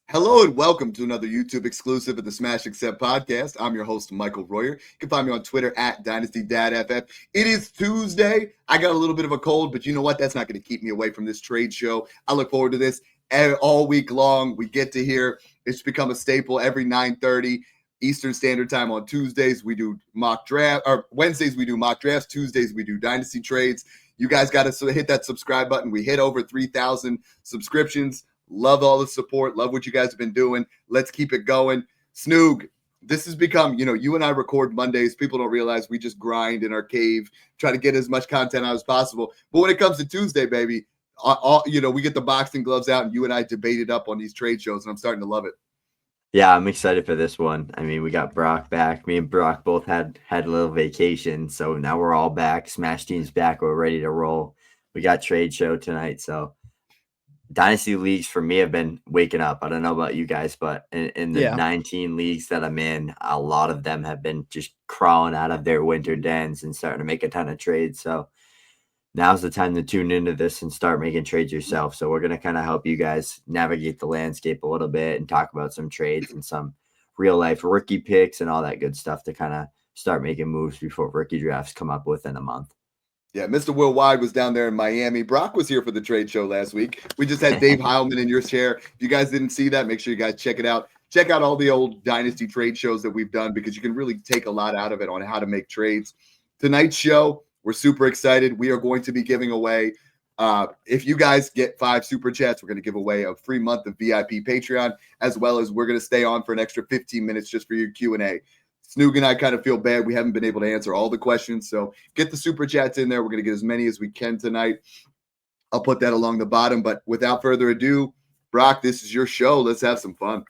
Hello and welcome to another YouTube exclusive of the Smash Accept podcast. I'm your host, Michael Royer. You can find me on Twitter at DynastyDadFF. It is Tuesday. I got a little bit of a cold, but you know what? That's not going to keep me away from this trade show. I look forward to this all week long. We get to hear it's become a staple every 9:30 Eastern Standard Time on Tuesdays. We do mock draft, or Wednesdays we do mock drafts. Tuesdays we do dynasty trades. You guys got to hit that subscribe button. We hit over 3,000 subscriptions. Love all the support. Love what you guys have been doing. Let's keep it going. Snoog, this has become, you and I record Mondays. People don't realize we just grind in our cave, try to get as much content out as possible. But when it comes to Tuesday, baby, we get the boxing gloves out and you and I debate it up on these trade shows, and I'm starting to love it. Yeah, I'm excited for this one. I mean, we got Brock back. Me and Brock both had a little vacation, so now we're all back. Smash Team's back. We're ready to roll. We got trade show tonight, so Dynasty leagues for me have been waking up. I don't know about you guys, but in the 19 leagues that I'm in, a lot of them have been just crawling out of their winter dens and starting to make a ton of trades. So now's the time to tune into this and start making trades yourself. So we're going to kind of help you guys navigate the landscape a little bit and talk about some trades and some real life rookie picks and all that good stuff to kind of start making moves before rookie drafts come up within a month. Yeah, Mr. Will Wide was down there in Miami. Brock was here for the trade show last week. We just had Dave Heilman in your chair. If you guys didn't see that, make sure you guys check it out. Check out all the old Dynasty trade shows that we've done because you can really take a lot out of it on how to make trades. Tonight's show, we're super excited. We are going to be giving away, if you guys get 5 super chats, we're going to give away a free month of VIP Patreon, as well as we're going to stay on for an extra 15 minutes just for your Q&A. Snoog and I kind of feel bad. We haven't been able to answer all the questions. So get the super chats in there. We're going to get as many as we can tonight. I'll put that along the bottom. But without further ado, Brock, this is your show. Let's have some fun.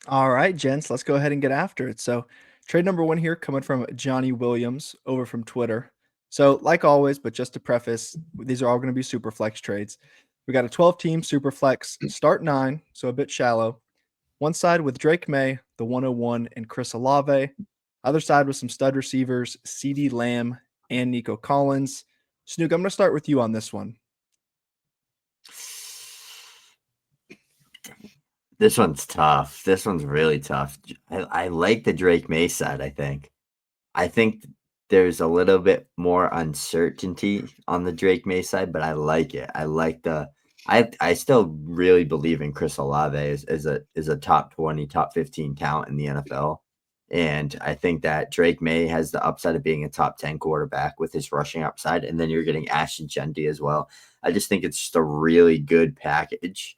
All right, gents, let's go ahead and get after it. So trade number 1 here coming from Johnny Williams over from Twitter. So like always, but just to preface, these are all going to be super flex trades. We got a 12-team super flex, start 9, so a bit shallow. One side with Drake Maye, the 101, and Chris Olave. Other side with some stud receivers, Ceedee Lamb and Nico Collins. Snoog, I'm going to start with you on this one. This one's tough. This one's really tough. I like the Drake Maye side, I think. I think there's a little bit more uncertainty on the Drake Maye side, but I like it. I like I still really believe in Chris Olave as a top 20, top 15 talent in the NFL. And I think that Drake Maye has the upside of being a top 10 quarterback with his rushing upside. And then you're getting Ashton Genty as well. I just think it's just a really good package.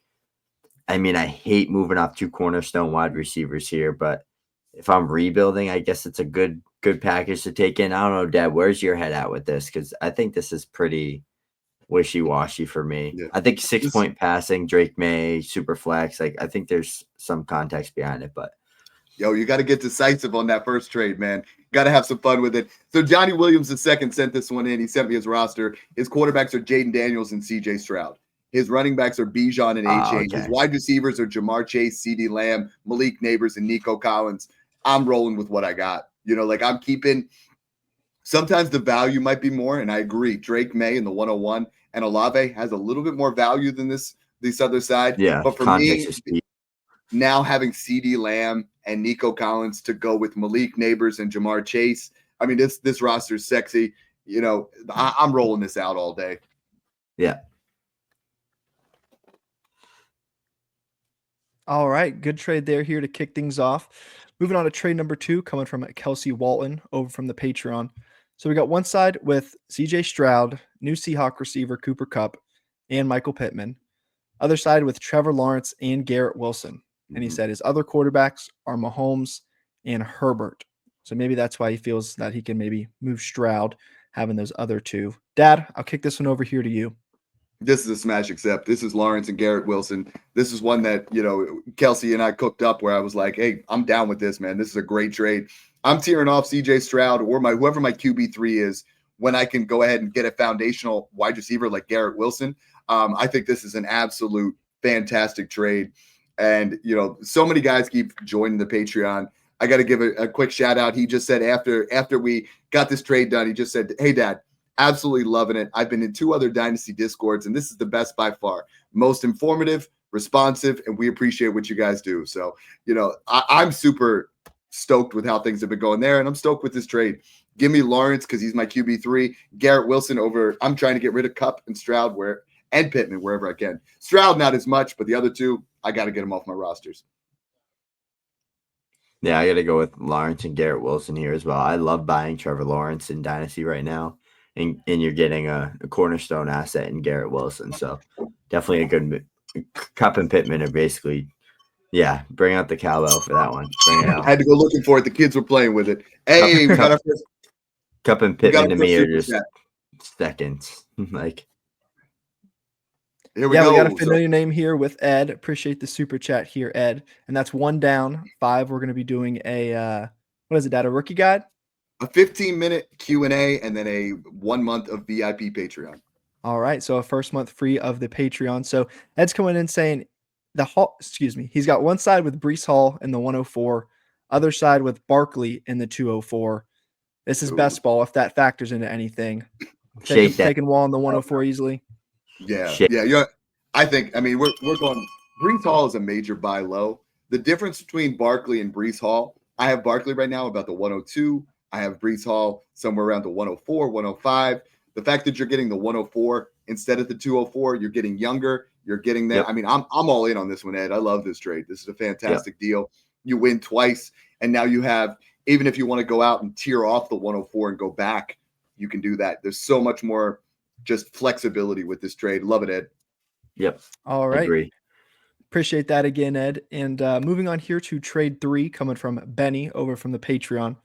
I mean, I hate moving off 2 cornerstone wide receivers here, but if I'm rebuilding, I guess it's a good package to take in. I don't know, Dad, where's your head at with this? Because I think this is pretty wishy-washy for me. Yeah. I think 6-point passing, Drake Maye, super flex. I think there's some context behind it, but you got to get decisive on that first trade, man. Got to have some fun with it. So Johnny Williams II sent this one in. He sent me his roster. His quarterbacks are Jaden Daniels and CJ Stroud. His running backs are Bijan and A-Chain. Okay. His wide receivers are Jamar Chase, Ceedee Lamb, Malik Nabers, and Nico Collins. I'm rolling with what I got. I'm keeping – sometimes the value might be more, and I agree. Drake Maye in the 101 and Olave has a little bit more value than this other side. Yeah, but for me, now having Ceedee Lamb and Nico Collins to go with Malik Nabers and Jamar Chase, I mean, this roster is sexy. I'm rolling this out all day. Yeah. All right, good trade there here to kick things off. Moving on to trade number 2, coming from Kelsey Walton over from the Patreon. So we got one side with CJ Stroud, new Seahawk receiver Cooper Kupp, and Michael Pittman. Other side with Trevor Lawrence and Garrett Wilson. And he said his other quarterbacks are Mahomes and Herbert. So maybe that's why he feels that he can maybe move Stroud, having those other 2. Dad, I'll kick this one over here to you. This is a smash accept. This is Lawrence and Garrett Wilson. This is one that, Kelsey and I cooked up where I was like, hey, I'm down with this, man. This is a great trade. I'm tearing off CJ Stroud or whoever my QB3 is when I can go ahead and get a foundational wide receiver like Garrett Wilson. I think this is an absolute fantastic trade. And, so many guys keep joining the Patreon. I got to give a quick shout out. He just said after we got this trade done, he just said, hey, Dad, absolutely loving it. I've been in 2 other Dynasty Discords, and this is the best by far. Most informative, responsive, and we appreciate what you guys do. So, I'm super stoked with how things have been going there, and I'm stoked with this trade. Give me Lawrence because he's my QB3. Garrett Wilson over. I'm trying to get rid of Kupp and Stroud and Pittman wherever I can. Stroud not as much, but the other two, I got to get them off my rosters. Yeah, I got to go with Lawrence and Garrett Wilson here as well. I love buying Trevor Lawrence in Dynasty right now, and you're getting a cornerstone asset in Garrett Wilson. So definitely a good Kupp and Pittman are basically, bring out the cowbell for that one. Bring it out. I had to go looking for it. The kids were playing with it. Hey, we got our first. Kupp and Pittman to me are just seconds. Here we go. We got a familiar name here with Ed. Appreciate the super chat here, Ed. And that's 1 down, 5. We're going to be doing a what is it, Dad? A rookie guide? A 15-minute Q&A and then a 1 month of VIP Patreon. All right. So a first month free of the Patreon. So Ed's coming in saying he's got one side with Breece Hall in the 104, other side with Barkley in the 204. This is best ball if that factors into anything. Taking Wall in the 104 easily. Yeah. I think, we're going. Breece Hall is a major buy low. The difference between Barkley and Breece Hall, I have Barkley right now about the 102. I have Breece Hall somewhere around the 104, 105. The fact that you're getting the 104 instead of the 204, you're getting younger. You're getting there. Yep. I'm all in on this one, Ed. I love this trade. This is a fantastic deal. You win twice, and now you have, even if you want to go out and tear off the 104 and go back, you can do that. There's so much more just flexibility with this trade. Love it, Ed. Yep. All right. Agree. Appreciate that again, Ed. And moving on here to trade 3 coming from Benny over from the Patreon.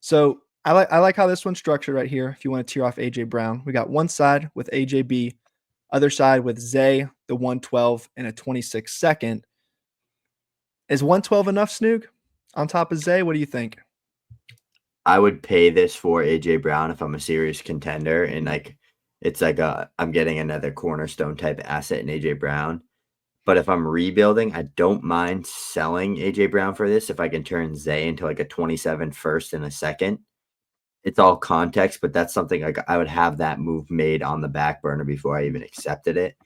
So I like how this one's structured right here. If you want to tear off AJ Brown, we got one side with AJB, other side with Zay, the 112 and a 26 second. Is 112 enough, Snoog, on top of Zay? What do you think? I would pay this for AJ Brown if I'm a serious contender, and it's I'm getting another cornerstone type asset in AJ Brown. But if I'm rebuilding, I don't mind selling AJ Brown for this if I can turn Zay into a 27 first and a second. It's all context, but that's something I would have that move made on the back burner before I even accepted it.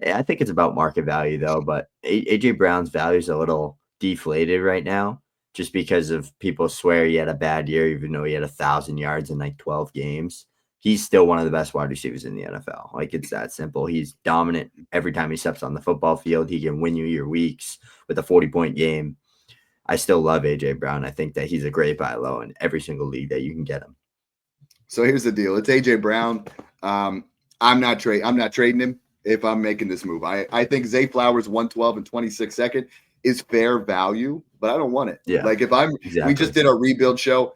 I think it's about market value though, but AJ Brown's value is a little deflated right now just because of people swear he had a bad year, even though he had 1,000 yards in 12 games. He's still one of the best wide receivers in the NFL. It's that simple. He's dominant every time he steps on the football field. He can win you your weeks with a 40-point game. I still love AJ Brown. I think that he's a great buy low in every single league that you can get him. So here's the deal. It's AJ Brown. I'm not trading him if I'm making this move. I think Zay Flowers 112 and 26 second is fair value, but I don't want it. Yeah. We just did our rebuild show.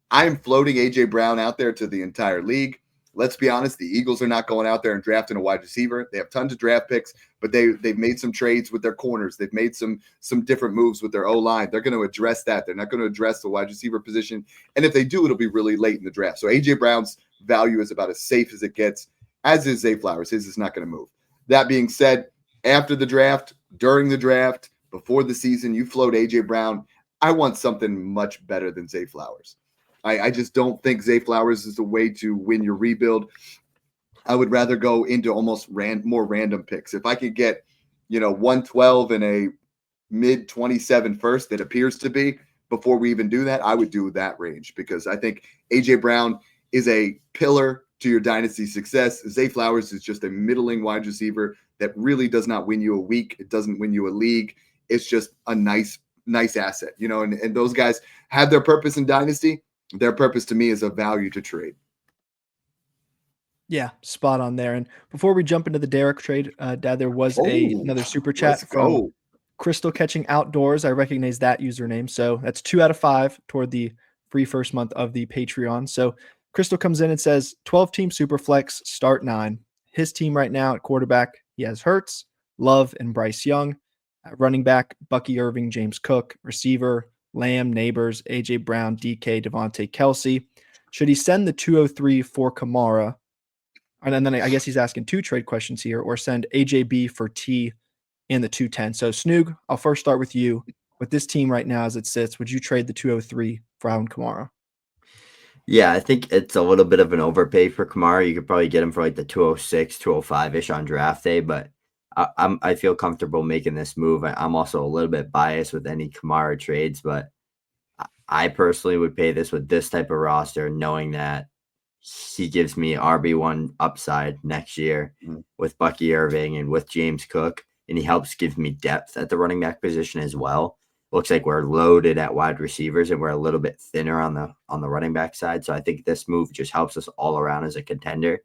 I'm floating AJ Brown out there to the entire league. Let's be honest, the Eagles are not going out there and drafting a wide receiver. They have tons of draft picks, but they've made some trades with their corners. They've made some different moves with their O-line. They're going to address that. They're not going to address the wide receiver position. And if they do, it'll be really late in the draft. So AJ Brown's value is about as safe as it gets, as is Zay Flowers. His is not going to move. That being said, after the draft, during the draft, before the season, you float AJ Brown. I want something much better than Zay Flowers. I just don't think Zay Flowers is the way to win your rebuild. I would rather go into almost more random picks. If I could get, 112 and a mid 27 first, that appears to be, before we even do that, I would do that range because I think AJ Brown is a pillar to your dynasty success. Zay Flowers is just a middling wide receiver that really does not win you a week. It doesn't win you a league. It's just a nice asset, and those guys have their purpose in dynasty. Their purpose to me is a value to trade. Yeah, spot on there. And before we jump into the Derek trade, Dad, there was another super chat from Crystal Catching Outdoors. I recognize that username. So that's 2 out of 5 toward the free first month of the Patreon. So Crystal comes in and says 12-team Superflex, start 9. His team right now at quarterback, he has Hurts, Love, and Bryce Young. At running back, Bucky Irving, James Cook. Receiver, Lamb, Nabers, AJ Brown, DK, Devonta, Kelsey. Should he send the 203 for Kamara? And then I guess he's asking 2 trade questions here, or send AJB for T in the 210. So Snoog, I'll first start with you. With this team right now as it sits, would you trade the 203 for Alvin Kamara? Yeah, I think it's a little bit of an overpay for Kamara. You could probably get him for the 206, 205-ish on draft day, but I feel comfortable making this move. I'm also a little bit biased with any Kamara trades, but I personally would pay this with this type of roster, knowing that he gives me RB1 upside next year with Bucky Irving and with James Cook, and he helps give me depth at the running back position as well. Looks like we're loaded at wide receivers and we're a little bit thinner on the running back side. So I think this move just helps us all around as a contender.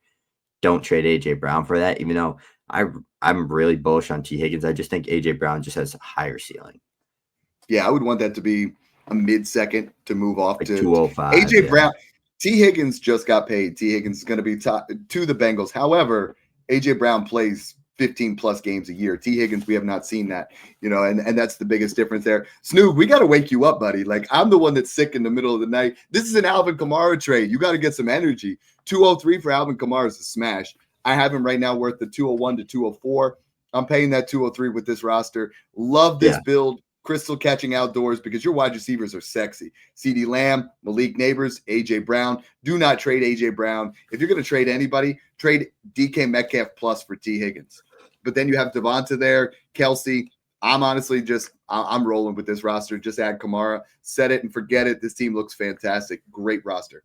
Don't trade AJ Brown for that, even though I'm really bullish on T. Higgins. I just think AJ Brown just has a higher ceiling. Yeah, I would want that to be a mid-second to move off like to 205. AJ Brown. T. Higgins just got paid. T. Higgins is going to be top to the Bengals. However, AJ Brown plays 15 plus games a year. T. Higgins, we have not seen that, and that's the biggest difference there. Snoog, we got to wake you up, buddy. Like, I'm the one that's sick in the middle of the night. This is an Alvin Kamara trade. You got to get some energy. 203 for Alvin Kamara is a smash. I have him right now worth the 201 to 204. I'm paying that 203 with this roster. Love this build. Crystal catching outdoors because your wide receivers are sexy. Ceedee Lamb, Malik Nabers, AJ Brown. Do not trade AJ Brown. If you're going to trade anybody, trade DK Metcalf plus for T. Higgins. But then you have Devonta there, Kelsey. I'm honestly I'm rolling with this roster. Just add Kamara, set it and forget it. This team looks fantastic. Great roster.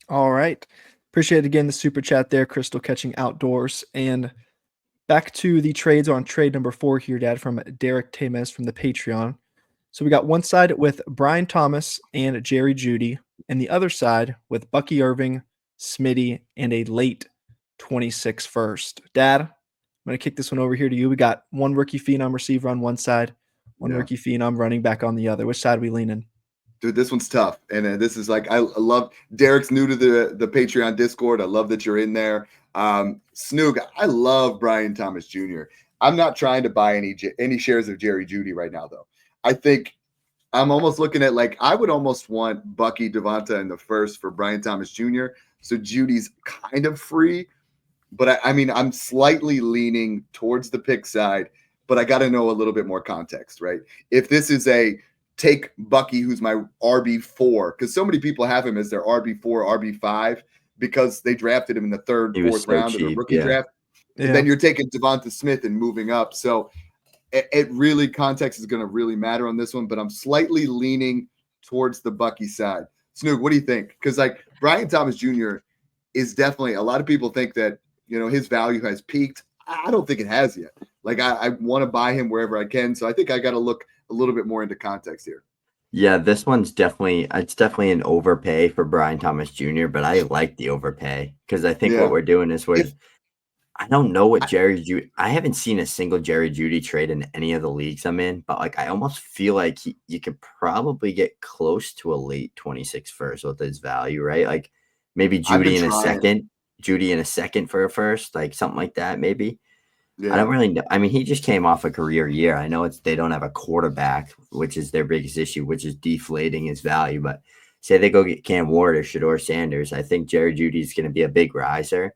All right. Appreciate again the super chat there, Crystal catching outdoors. And back to the trades on trade number 4 here, Dad, from Derek Tames from the Patreon. So we got one side with Brian Thomas and Jerry Judy, and the other side with Bucky Irving, Smitty, and a late 26 first. Dad, I'm going to kick this one over here to you. We got one rookie phenom receiver on one side, one rookie phenom running back on the other. Which side are we leaning? Dude, this one's tough. And this is like, I love Derek's new to the Patreon Discord. I love that you're in there. Snoog, I love Brian Thomas Jr. I'm not trying to buy any shares of Jerry Judy right now, though. I think I'm almost looking at I would almost want Bucky, Devonta in the first for Brian Thomas Jr. So Judy's kind of free, but I mean, I'm slightly leaning towards the pick side, but I got to know a little bit more context, right? If this is take Bucky, who's my RB4, because so many people have him as their RB4, RB5, because they drafted him in the third, fourth round of the rookie draft. And then you're taking Devonta Smith and moving up. So it really, context is going to really matter on this one, but I'm slightly leaning towards the Bucky side. Snoog, what do you think? Because Brian Thomas Jr. is definitely, a lot of people think that, his value has peaked. I don't think it has yet. I want to buy him wherever I can. So I think I got to look a little bit more into context here. Yeah, this one's definitely an overpay for Brian Thomas Jr., but I like the overpay because I think what we're doing is I don't know what Jerry Judy. I haven't seen a single Jerry Judy trade in any of the leagues I'm in, but I almost feel like you could probably get close to a late 26 first with his value, right? Maybe Judy in a second for a first, something like that, maybe. Yeah. I don't really know. I mean, he just came off a career year. I know they don't have a quarterback, which is their biggest issue, which is deflating his value. But say they go get Cam Ward or Shedeur Sanders, I think Jerry Judy is going to be a big riser.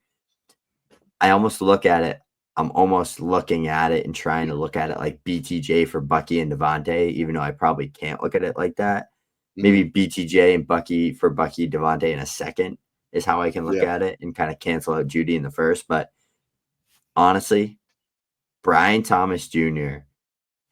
I almost look at it. I'm almost looking at it and trying to look at it like BTJ for Bucky and Devonta, even though I probably can't look at it like that. Maybe BTJ and Bucky for Bucky, Devonta in a second is how I can look at it and kind of cancel out Judy in the first. But honestly, Brian Thomas Jr.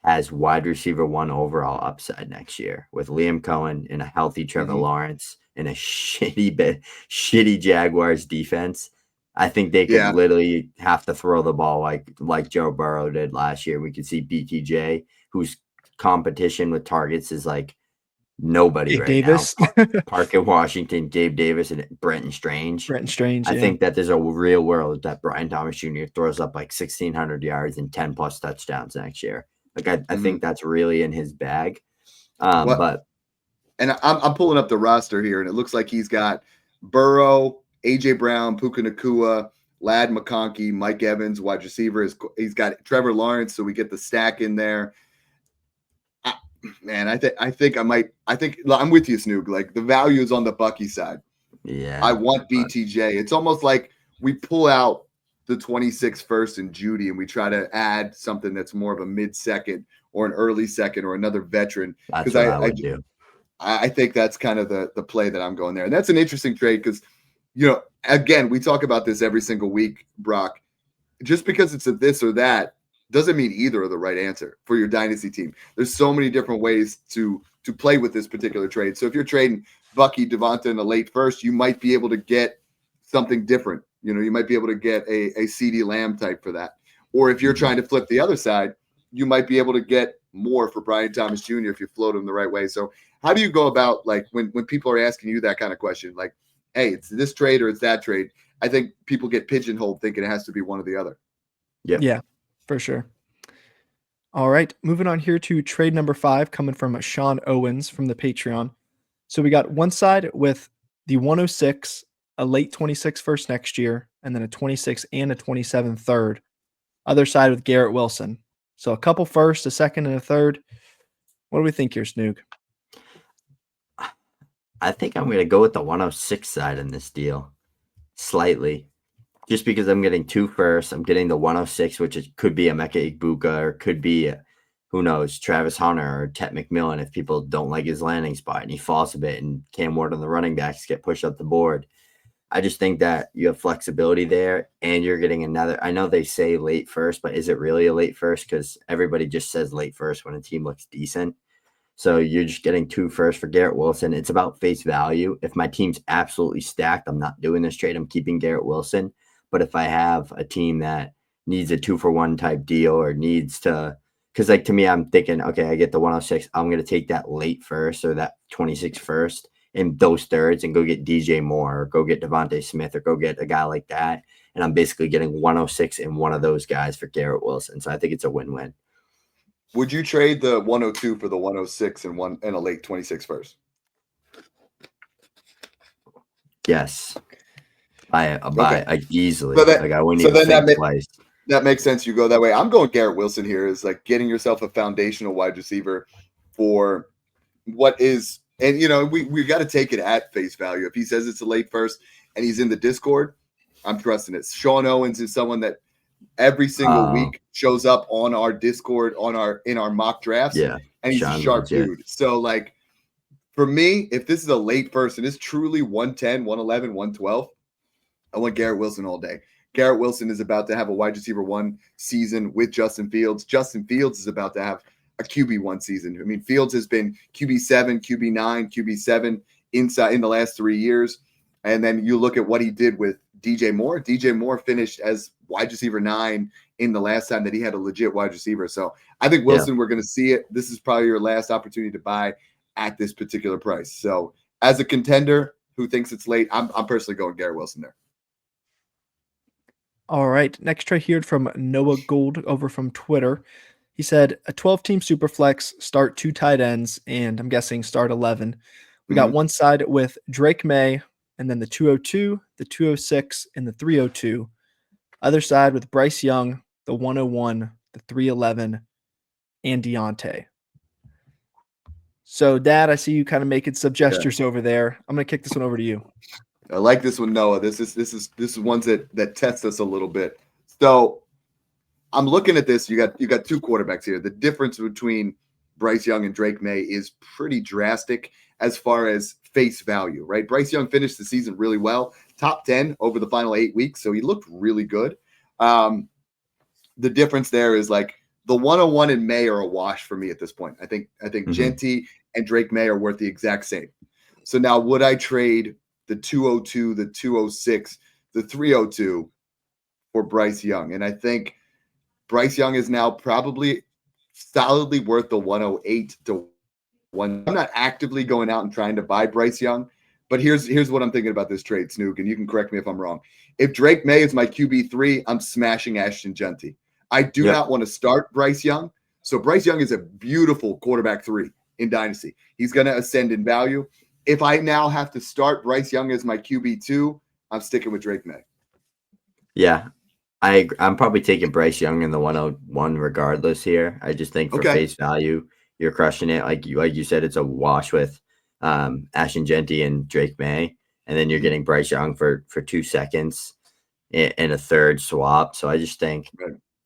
has wide receiver 1 overall upside next year with Liam Cohen and a healthy Trevor Lawrence and a shitty Jaguars defense. I think they could literally have to throw the ball like Joe Burrow did last year. We could see BTJ, whose competition with targets is nobody Gabe right Davis. now. Parker Washington, Gabe Davis, and Brenton Strange. I think that there's a real world that Brian Thomas Jr. throws up 1,600 yards and 10 plus touchdowns next year. I think that's really in his bag. But I'm pulling up the roster here, and it looks like he's got Burrow, AJ Brown, Puka Nacua, Ladd McConkey, Mike Evans, wide receiver. He's got Trevor Lawrence, so we get the stack in there. Man, I think I'm with you, Snoog. The value is on the Bucky side. Yeah. I want BTJ. It's almost like we pull out the 26 first and Judy and we try to add something that's more of a mid-second or an early second or another veteran. That's what I would do. I think that's kind of the play that I'm going there. And that's an interesting trade because, again, we talk about this every single week, Brock. just because it's a this or that doesn't mean either are the right answer for your dynasty team. There's so many different ways to play with this particular trade. So if you're trading Bucky, Devonta in the late first, you might be able to get something different. You might be able to get a Ceedee Lamb type for that. Or if you're trying to flip the other side, you might be able to get more for Brian Thomas Jr. if you float him the right way. So how do you go about, like, when people are asking you that kind of question, like, hey, it's this trade or it's that trade? I think people get pigeonholed thinking it has to be one or the other. Yeah, for sure. All right, moving on here to trade number 5, coming from Sean Owens from the Patreon. So we got one side with the 106, a late 26 first next year, and then a 26 and a 27 third. Other side with Garrett Wilson. So a couple first, a second, and a third. What do we think here, Snoog? I think I'm going to go with the 106 side in this deal, slightly. Just because I'm getting 2 first, I'm getting the 106, which could be a Emeka Egbuka, or could be, who knows, Travis Hunter or Tet McMillan if people don't like his landing spot and he falls a bit, and Cam Ward and the running backs get pushed up the board. I just think that you have flexibility there, and you're getting another. I know they say late first, but is it really a late first? Because everybody just says late first when a team looks decent. So you're just getting 2 first for Garrett Wilson. It's about face value. If my team's absolutely stacked, I'm not doing this trade. I'm keeping Garrett Wilson. But if I have a team that needs a 2-for-1 type deal or needs to, because like to me, I'm thinking, okay, I get the 106. I'm going to take that late first or that 26 first in those thirds and go get DJ Moore or go get Devonta Smith or go get a guy like that. And I'm basically getting 106 in one of those guys for Garrett Wilson. So I think it's a win-win. Would you trade the 102 for the 106 and a late 26 first? Yes. Easily. So that, like I wouldn't so even then think twice. That makes sense. You go that way. I'm going Garrett Wilson here. Is like getting yourself a foundational wide receiver for what is, and we got to take it at face value. If he says it's a late first and he's in the Discord, I'm trusting it. Sean Owens is someone that every single week shows up on our Discord in our mock drafts. Yeah, and he's a sharp dude. So like for me, if this is a late first and it's truly 110, 111, 112. I want Garrett Wilson all day. Garrett Wilson is about to have a wide receiver 1 season with Justin Fields. Justin Fields is about to have a QB1 season. I mean, Fields has been QB7, QB9, QB7 inside in the last 3 years. And then you look at what he did with DJ Moore. DJ Moore finished as wide receiver 9 in the last time that he had a legit wide receiver. So I think Wilson, we're going to see it. This is probably your last opportunity to buy at this particular price. So as a contender who thinks it's late, I'm personally going Garrett Wilson there. All right. Next trade here from Noah Gold over from Twitter. He said a 12-team Superflex, start 2 tight ends, and I'm guessing start 11. We got one side with Drake Maye, and then the 202, the 206, and the 302. Other side with Bryce Young, the 101, the 311, and Deontay. So, Dad, I see you kind of making some gestures over there. I'm going to kick this one over to you. I like this one, Noah. This is ones that test us a little bit. So I'm looking at this. You got 2 quarterbacks here. The difference between Bryce Young and Drake Maye is pretty drastic as far as face value, right? Bryce Young finished the season really well, top 10 over the final 8 weeks, so he looked really good. The difference there is like the 101 and Maye are a wash for me at this point. I think Genty and Drake Maye are worth the exact same. So now would I trade the 202, the 206, the 302 for Bryce Young? And I think Bryce Young is now probably solidly worth the 108 to 1. I'm not actively going out and trying to buy Bryce Young, but here's what I'm thinking about this trade, Snoog, and you can correct me if I'm wrong. If Drake Maye is my QB3, I'm smashing Ashton Genty. I do not want to start Bryce Young. So Bryce Young is a beautiful quarterback 3 in Dynasty. He's going to ascend in value. If I now have to start Bryce Young as my QB2, I'm sticking with Drake Maye. Yeah, I'm probably taking Bryce Young in the 101 regardless here. I just think for face value, you're crushing it. Like you said, it's a wash with Ashton Genty and Drake Maye, and then you're getting Bryce Young for 2 seconds in a third swap. So I just think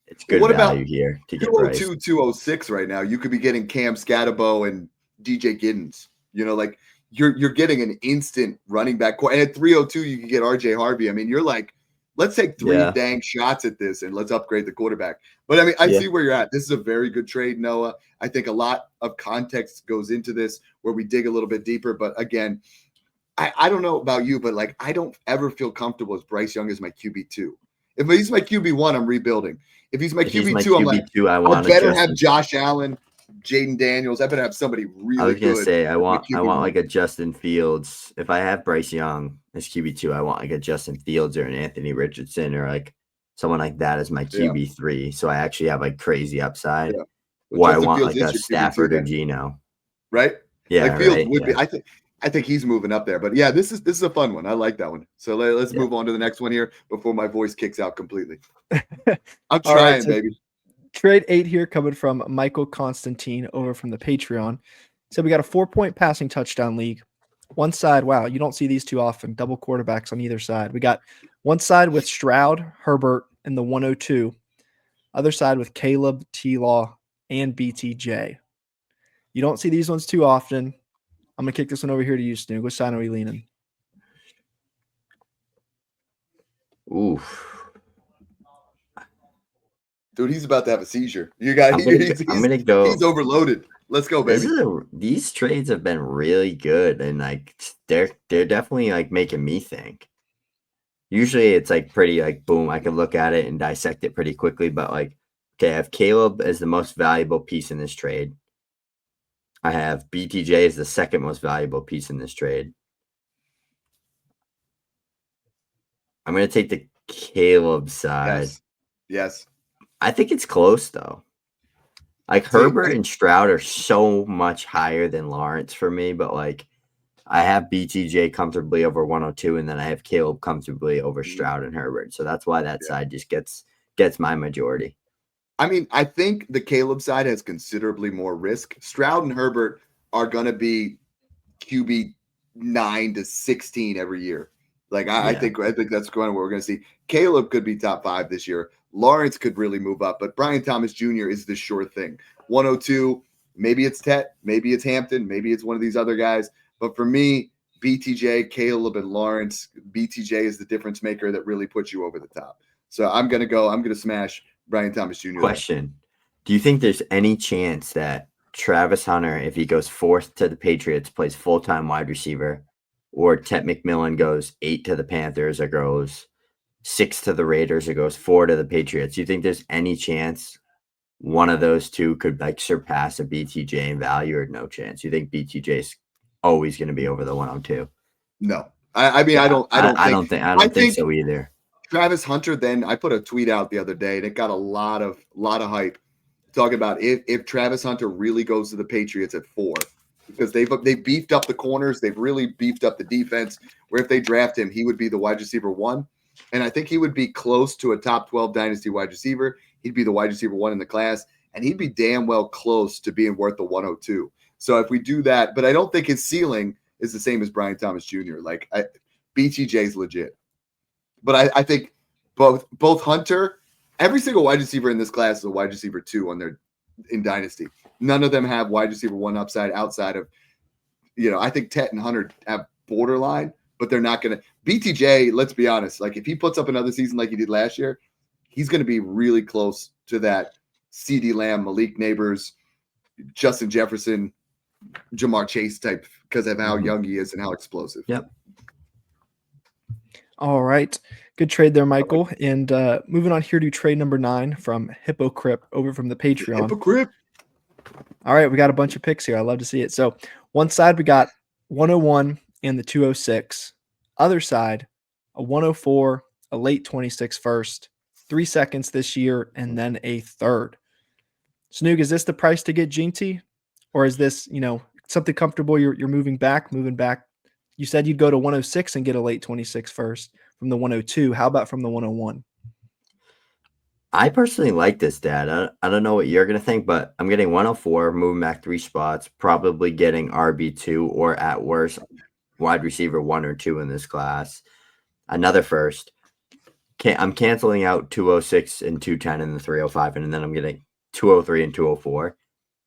it's good value here to get Bryce. 202, 206 right now. You could be getting Cam Scatterbo and DJ Giddens. Like you're getting an instant running back. And at 302, you can get RJ Harvey. I mean, you're like Let's take 3 Yeah. dang shots at this and let's upgrade the quarterback. But I mean, I see where you're at. This is a very good trade, Noah. I think a lot of context goes into this where we dig a little bit deeper. But again, I don't know about you, but like I don't ever feel comfortable as Bryce Young as my QB2. If he's my QB1, I'm rebuilding. If he's my QB2, I'm like, I better have Josh Allen, Jaden Daniels. I better have somebody really good. I was gonna say I want like a Justin Fields. If I have Bryce Young as QB2, I want like a Justin Fields or an Anthony Richardson or like someone like that as my QB3. So I actually have like crazy upside. Yeah. Or I want like a Stafford or Geno. Right? Yeah. Like Fields would be. I think he's moving up there. But yeah, this is a fun one. I like that one. So let's move on to the next one here before my voice kicks out completely. I'm trying, baby. Trade 8 here coming from Michael Constantine over from the Patreon. So we got a 4-point passing touchdown league. One side, wow, you don't see these too often. Double quarterbacks on either side. We got one side with Stroud, Herbert, and the 102. Other side with Caleb, T-Law, and BTJ. You don't see these ones too often. I'm going to kick this one over here to you, Snoog. Which side are we leaning? Oof. Dude, he's about to have a seizure. You got. I'm gonna go. He's overloaded. Let's go, baby. These trades have been really good, and like they're definitely like making me think. Usually, it's like pretty like boom. I can look at it and dissect it pretty quickly, but like, okay, I have Caleb as the most valuable piece in this trade. I have BTJ as the second most valuable piece in this trade. I'm gonna take the Caleb side. Yes. I think it's close though. Like Herbert and Stroud are so much higher than Lawrence for me, but like I have BTJ comfortably over 102, and then I have Caleb comfortably over Stroud and Herbert. So that's why that side just gets my majority. I mean, I think the Caleb side has considerably more risk. Stroud and Herbert are going to be QB 9 to 16 every year. Like I think that's kind of what we're going to see. Caleb could be top 5 this year. Lawrence could really move up, but Brian Thomas Jr. is the sure thing. 102, maybe it's Tet, maybe it's Hampton, maybe it's one of these other guys. But for me, BTJ, Caleb, and Lawrence, BTJ is the difference maker that really puts you over the top. So I'm going to smash Brian Thomas Jr. Question. Do you think there's any chance that Travis Hunter, if he goes 4th to the Patriots, plays full-time wide receiver, or Tet McMillan goes 8 to the Panthers or goes 6 to the Raiders or goes 4 to the Patriots? Do you think there's any chance one of those two could like surpass a BTJ in value, or no chance? You think BTJ is always going to be over the 102? No. I mean, I don't think so either. Travis Hunter, then I put a tweet out the other day and it got a lot of hype talking about if Travis Hunter really goes to the Patriots at 4, because they've beefed up the corners, they've really beefed up the defense, where if they draft him, he would be the wide receiver 1. And I think he would be close to a top 12 dynasty wide receiver. He'd be the wide receiver 1 in the class, and he'd be damn well close to being worth the 102. So if we do that, but I don't think his ceiling is the same as Brian Thomas Jr. Like BTJ is legit. But I think both Hunter, every single wide receiver in this class is a wide receiver 2 in Dynasty. None of them have wide receiver 1 upside outside of, I think Tet and Hunter have borderline, but they're not going to. BTJ, let's be honest, like if he puts up another season like he did last year, he's going to be really close to that Ceedee Lamb, Malik Nabers, Justin Jefferson, Jamar Chase type, because of how young he is and how explosive. Yep. All right. Good trade there, Michael. And moving on here to trade number 9 from Hypocrip over from the Patreon. Hypocrip. All right. We got a bunch of picks here. I love to see it. So one side, we got 101 and the 206. Other side, a 104, a late 26 first, 3 seconds this year, and then a third. Snoog, is this the price to get Ginty? Or is this, something comfortable? You're moving back. You said you'd go to 106 and get a late 26 first from the 102. How about from the 101? I personally like this, Dad. I don't know what you're going to think, but I'm getting 104, moving back 3 spots, probably getting RB2 or at worst wide receiver 1 or 2 in this class. Another first. I'm canceling out 206 and 210 in the 305, and then I'm getting 203 and 204.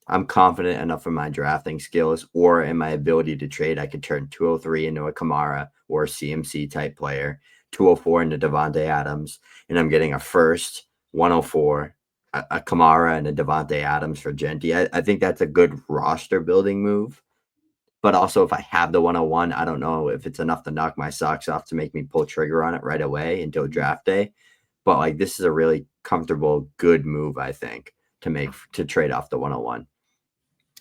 I'm confident enough in my drafting skills or in my ability to trade. I could turn 203 into a Kamara or a CMC type player. 204 into Davante Adams, and I'm getting a first, 104, a Kamara, and a Davante Adams for Genty. I think that's a good roster building move. But also, if I have the 101, I don't know if it's enough to knock my socks off to make me pull trigger on it right away until draft day. But like, this is a really comfortable, good move, I think, to trade off the 101.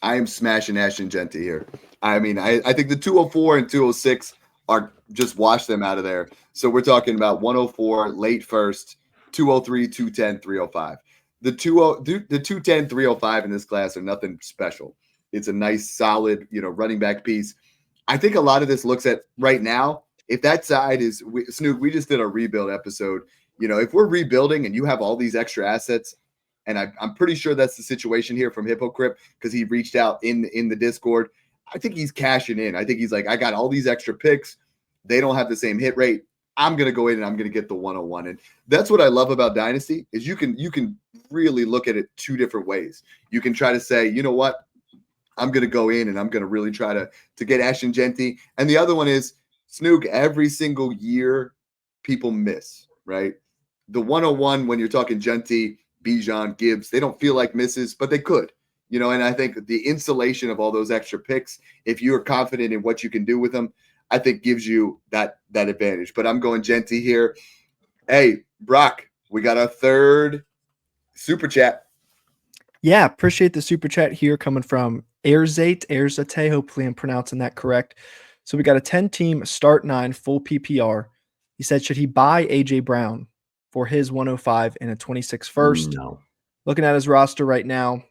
I am smashing Ashton Genty here. I mean, I think the 204 and 206 are just wash them out of there. So we're talking about 104, late first, 203, 210, 305. The 210, 305 in this class are nothing special. It's a nice, solid, running back piece. I think a lot of this looks at right now, if that side is Snoog, we just did a rebuild episode. If we're rebuilding and you have all these extra assets, and I'm pretty sure that's the situation here from Hypocrite because he reached out in the Discord. I think he's cashing in. I think he's like, I got all these extra picks. They don't have the same hit rate. I'm going to go in and I'm going to get the 101. And that's what I love about Dynasty is you can really look at it two different ways. You can try to say, you know what? I'm going to go in and I'm going to really try to get Ashton Genty. And the other one is Snoog. Every single year people miss, right? The 101, when you're talking Genty, Bijan, Gibbs, they don't feel like misses, but they could, and I think the insulation of all those extra picks, if you're confident in what you can do with them, I think gives you that advantage. But I'm going Genty here. Hey, Brock, we got a third super chat. Yeah, appreciate the super chat here coming from Airzate. Hopefully I'm pronouncing that correct. So we got a 10-team start 9 full PPR. He said, should he buy A.J. Brown for his 105 and a 26 first? No. Looking at his roster right now,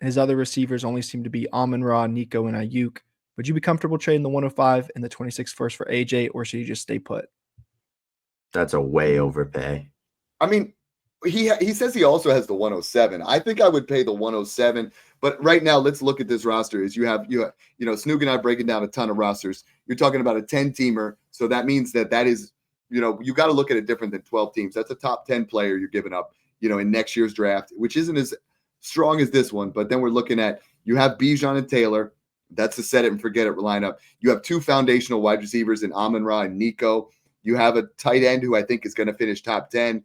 his other receivers only seem to be Amon-Ra, Nico, and Ayuk. Would you be comfortable trading the 105 and the 26 first for AJ, or should you just stay put? That's a way overpay. I mean, he says he also has the 107. I think I would pay the 107. But right now, let's look at this roster. Is you have Snoog and I breaking down a ton of rosters. You're talking about a 10-teamer, so that means that is you got to look at it different than 12 teams. That's a top 10 player you're giving up, in next year's draft, which isn't as strong as this one. But then we're looking at you have Bijan and Taylor. That's a set it and forget it lineup. You have two foundational wide receivers in Amon-Ra and Nico. You have a tight end who I think is going to finish top 10.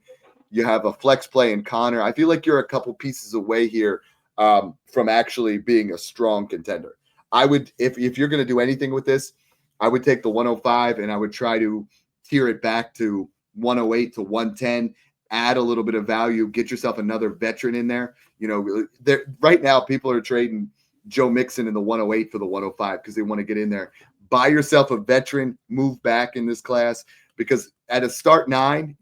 You have a flex play in Connor. I feel like you're a couple pieces away here from actually being a strong contender. I would, if you're going to do anything with this, I would take the 105 and I would try to tier it back to 108 to 110, add a little bit of value, get yourself another veteran in there. Right now people are trading Joe Mixon in the 108 for the 105 because they want to get in there. Buy yourself a veteran, move back in this class because at a start 9,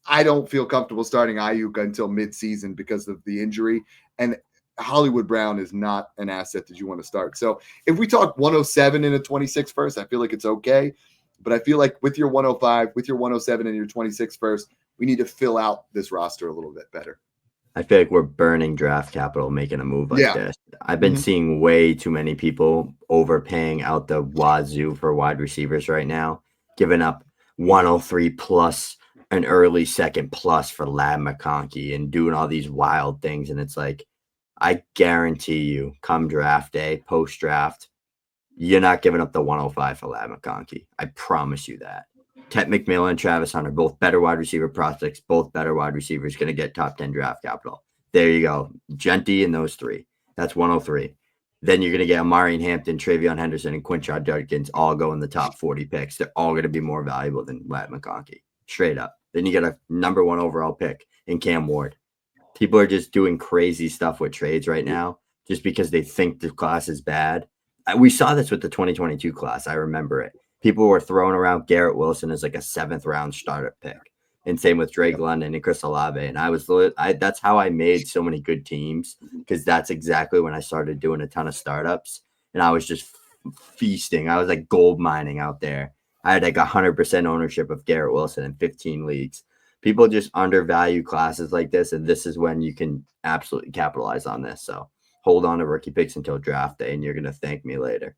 I don't feel comfortable starting Ayuk until mid-season because of the injury. And Hollywood Brown is not an asset that you want to start. So if we talk 107 in a 26 first, I feel like it's okay. But I feel like with your 105, with your 107 and your 26 first, we need to fill out this roster a little bit better. I feel like we're burning draft capital making a move like this. I've been seeing way too many people overpaying out the wazoo for wide receivers right now, giving up 103 plus an early second plus for Lab McConkey and doing all these wild things. And it's like, I guarantee you, come draft day, post-draft, you're not giving up the 105 for Lab McConkey. I promise you that. Ted McMillan and Travis Hunter, both better wide receiver prospects, both better wide receivers, going to get top 10 draft capital. There you go. Genty and those three. That's 103. Then you're going to get Amari and Hampton, Travion Henderson, and Quinshad Judkins all go in the top 40 picks. They're all going to be more valuable than Lab McConkey. Straight up. Then you get a number 1 overall pick in Cam Ward. People are just doing crazy stuff with trades right now just because they think the class is bad. We saw this with the 2022 class. I remember it. People were throwing around Garrett Wilson as like a 7th round starter pick. And same with Drake London and Chris Olave. And that's how I made so many good teams because that's exactly when I started doing a ton of startups. And I was just feasting. I was like gold mining out there. I had like 100% ownership of Garrett Wilson in 15 leagues. People just undervalue classes like this, and this is when you can absolutely capitalize on this. So hold on to rookie picks until draft day, and you're going to thank me later.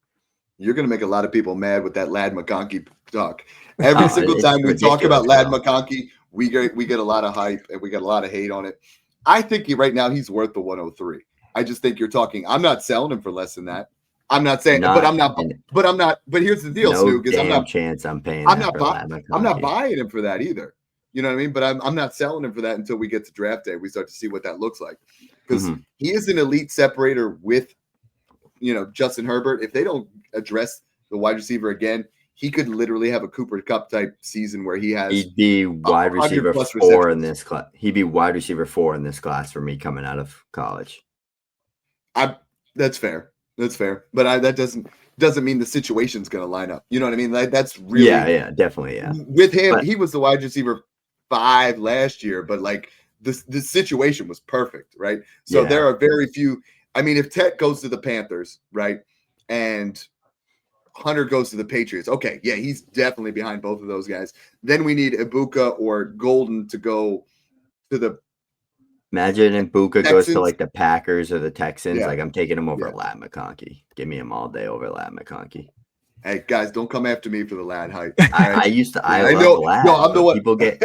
You're going to make a lot of people mad with that Lad McConkey talk. Every single time we talk about Lad McConkey, we get a lot of hype and we get a lot of hate on it. I think right now he's worth the 103. I just think you're talking. I'm not selling him for less than that. I'm not saying, but here's the deal, No Snoog, is damn chance I'm paying I'm that for Ladd I'm not McConkey. buying him for that either. You know what I mean? But I'm not selling him for that until we get to draft day. We start to see what that looks like, because he is an elite separator with, Justin Herbert. If they don't address the wide receiver again, he could literally have a Cooper Kupp type season where he has. He'd be wide receiver 4 receptions in this class. He'd be wide receiver 4 in this class for me coming out of college. That's fair. That's fair. But that doesn't mean the situation's going to line up. You know what I mean? Like, that's really definitely. With him, he was the wide receiver 5 last year, but like the situation was perfect, right? So there are very few. I mean, if Tet goes to the Panthers, right, and Hunter goes to the Patriots, okay, yeah, he's definitely behind both of those guys. Then we need Ibuka or Golden to go to the. Imagine if Ibuka Texans. Goes to like the Packers or the Texans. Yeah. Like, I'm taking him over Ladd McConkey. Give me him all day over Ladd McConkey. Hey guys, don't come after me for the Ladd hype. I love Ladd. No, I'm the one. People get.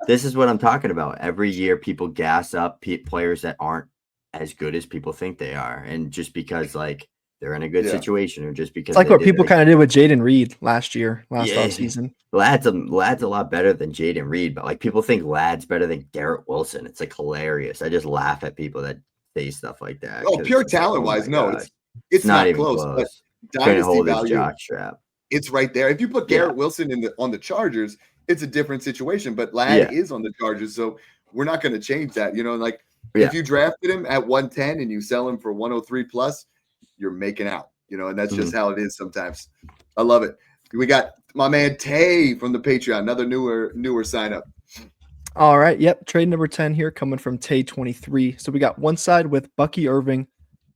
This is what I'm talking about. Every year, people gas up players that aren't as good as people think they are, and just because like they're in a good situation, or just because it's like what people kind of did with Jaden Reed last offseason. Ladd's a lot better than Jaden Reed, but like people think Ladd's better than Garrett Wilson. It's like hilarious. I just laugh at people that say stuff like that. Oh, pure talent wise, no, it's not even close. But Couldn't hold value, his jock strap. It's right there. If you put Garrett Wilson on the Chargers, it's a different situation. But Ladd is on the Chargers, so we're not going to change that. Like if you drafted him at 110 and you sell him for 103 plus, you're making out. And that's just how it is sometimes. I love it. We got my man Tay from the Patreon, another newer sign up. All right. Yep. Trade number 10 here coming from Tay23. So we got one side with Bucky Irving,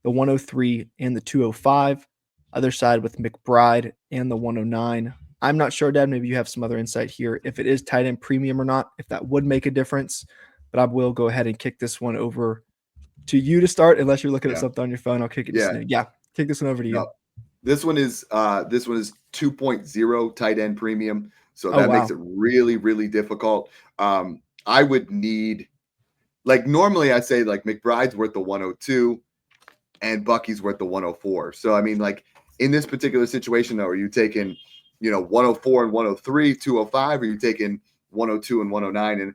the 103 and the 205. Other side with McBride and the 109. I'm not sure, Dad. Maybe you have some other insight here if it is tight end premium or not, if that would make a difference. But I will go ahead and kick this one over to you to start, unless you're looking at something on your phone. I'll kick it to Snoog. Yeah, kick this one over to you. No. This one is 2.0 tight end premium, so that makes it really, really difficult. I would need, like, normally I say like McBride's worth the 102 and Bucky's worth the 104. So I mean, like in this particular situation, though, are you taking 104 and 103, 205, or are you taking 102 and 109? And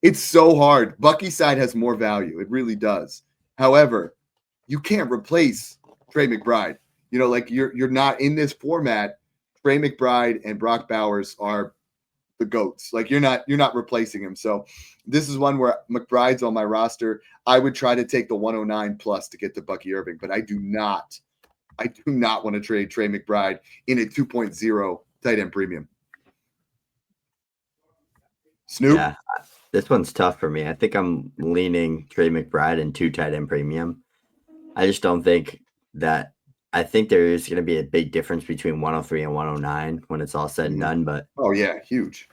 it's so hard. Bucky's side has more value. It really does. However, you can't replace Trey McBride. Like you're not in this format. Trey McBride and Brock Bowers are the GOATs. Like you're not replacing him. So this is one where McBride's on my roster. I would try to take the 109 plus to get to Bucky Irving, but I do not want to trade Trey McBride in a 2.0 tight end premium. Snoop? Yeah, this one's tough for me. I think I'm leaning Trey McBride in 2 tight end premium. I just don't think that. I think there is going to be a big difference between 103 and 109 when it's all said and done. But huge.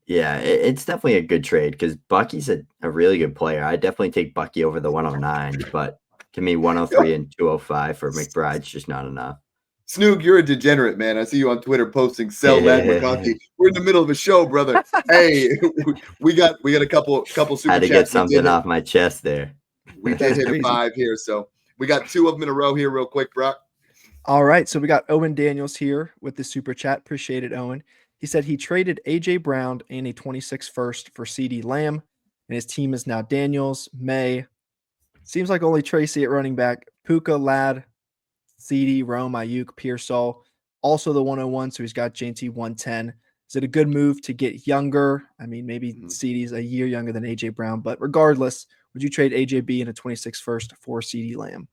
Yeah, it's definitely a good trade because Bucky's a really good player. I definitely take Bucky over the 109, but to me, 103 and 205 for McBride's just not enough. Snoog, you're a degenerate, man. I see you on Twitter posting sell Ladd McConkey. We're in the middle of a show, brother. Hey, we got a couple super chats. I had to get something off my chest there. We did hit 5 here, so we got 2 of them in a row here, real quick, Brock. All right, so we got Owen Daniels here with the super chat. Appreciate it, Owen. He said he traded A.J. Brown and a 26 first for Ceedee Lamb, and his team is now Daniels, Maye. Seems like only Tracy at running back. Puka, Ladd, Ceedee, Rome, Ayuk, Pearsall. Also the 101, so he's got JT 110. Is it a good move to get younger? I mean, maybe Ceedee's a year younger than A.J. Brown, but regardless, would you trade AJB in a 26 first for Ceedee Lamb?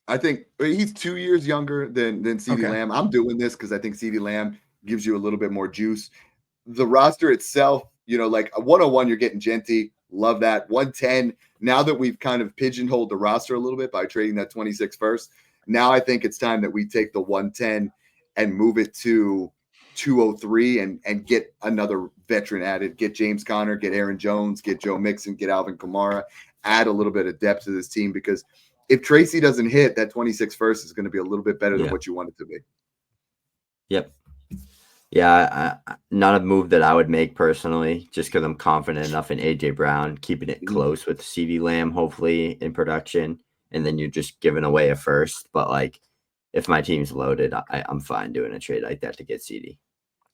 I think he's 2 years younger than Ceedee Lamb. I'm doing this because I think Ceedee Lamb gives you a little bit more juice. The roster itself, like a 101, you're getting Genty. Love that. 110, now that we've kind of pigeonholed the roster a little bit by trading that 26 first, now I think it's time that we take the 110 and move it to 203 and get another veteran added. Get James Conner, get Aaron Jones, get Joe Mixon, get Alvin Kamara, add a little bit of depth to this team because if Tracy doesn't hit, that 26 first is going to be a little bit better than what you want it to be. Yep. Yeah, not a move that I would make personally, just because I'm confident enough in A.J. Brown, keeping it close with Ceedee Lamb, hopefully in production, and then you're just giving away a first. But like, if my team's loaded, I'm fine doing a trade like that to get Ceedee.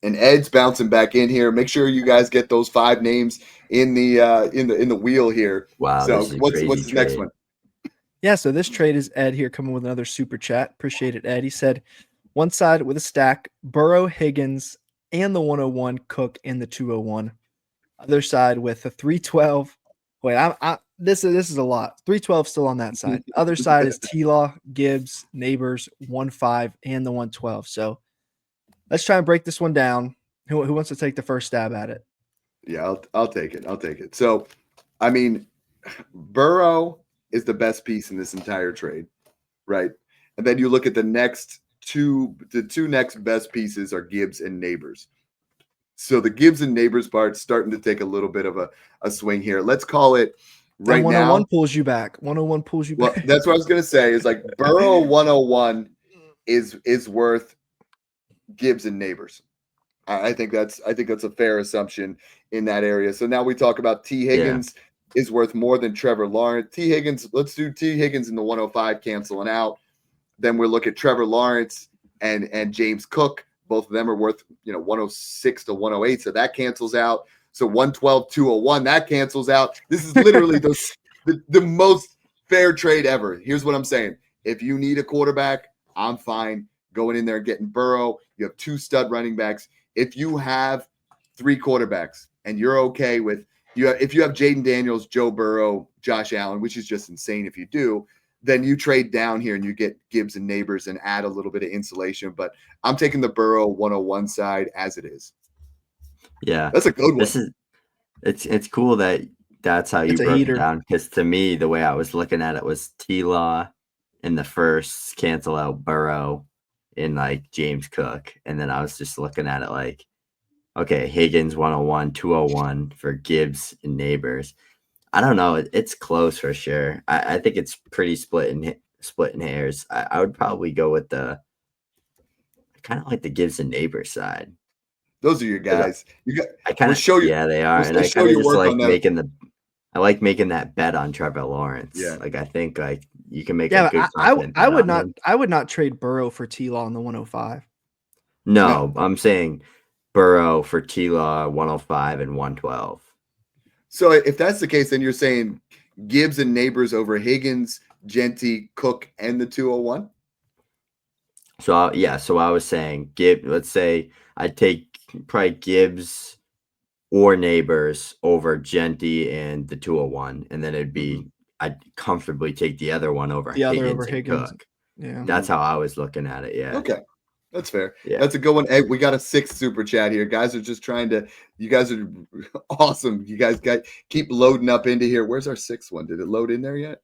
And Ed's bouncing back in here. Make sure you guys get those 5 names in the wheel here. Wow, So this is a what's crazy the next trade. one? Yeah, so this trade is Ed here coming with another super chat. Appreciate it, Ed. He said, one side with a stack, Burrow, Higgins, and the 101, Cook, and the 201. Other side with a 312. Wait, this is a lot. 312 still on that side. Other side is T-Law, Gibbs, Nabers, 1-5, and the 112. So let's try and break this one down. Who wants to take the first stab at it? Yeah, I'll take it. So, I mean, Burrow is the best piece in this entire trade, right? And then you look at the two next best pieces are Gibbs and Nabers. So the Gibbs and Nabers part's starting to take a little bit of a swing here. Let's call it right 101 now. pulls you back. 101 pulls you Well, back. that's what I was going to say is like Burrow 101 is worth Gibbs and Nabers. I think that's a fair assumption in that area. So now we talk about T. Higgins is worth more than Trevor Lawrence. T. Higgins, let's do T. Higgins in the 105 canceling out. Then we'll look at Trevor Lawrence and James Cook. Both of them are worth 106 to 108. So that cancels out. So 112, 201, that cancels out. This is literally the most fair trade ever. Here's what I'm saying. If you need a quarterback, I'm fine going in there and getting Burrow. You have 2 stud running backs. If you have 3 quarterbacks and you're okay with if you have Jaden Daniels, Joe Burrow, Josh Allen, which is just insane if you do, then you trade down here and you get Gibbs and Nabers and add a little bit of insulation. But I'm taking the Burrow 101 side as it is. Yeah, that's a good one. It's cool that's how you broke it down, because to me the way I was looking at it was T-Law in the first, cancel out Burrow in like James Cook, and then I was just looking at it like, okay, Higgins 101, 201 for Gibbs and Nabers. I don't know. It's close for sure. I think it's pretty split in hairs. I would probably go with the kind of like the Gibbs and Nabers side. Those are your guys. I kind of show you. Yeah, they are, and I kind of just like making that bet on Trevor Lawrence. Yeah, like I think like you can make. Yeah, a good I would not trade Burrow for T-Law in the 105. No, I'm saying Burrow for T-Law 105 and 112. So if that's the case, then you're saying Gibbs and Nabers over Higgins, Genty, Cook, and the 201? So I was saying let's say I'd take probably Gibbs or Nabers over Genty and the 201, and then it'd be I'd comfortably take the other one over Higgins and Cook. Yeah. That's how I was looking at it. Yeah. Okay. That's fair. Yeah. That's a good one. Hey, we got a 6th super chat here. Guys are just you guys are awesome. You guys keep loading up into here. Where's our 6th one? Did it load in there yet?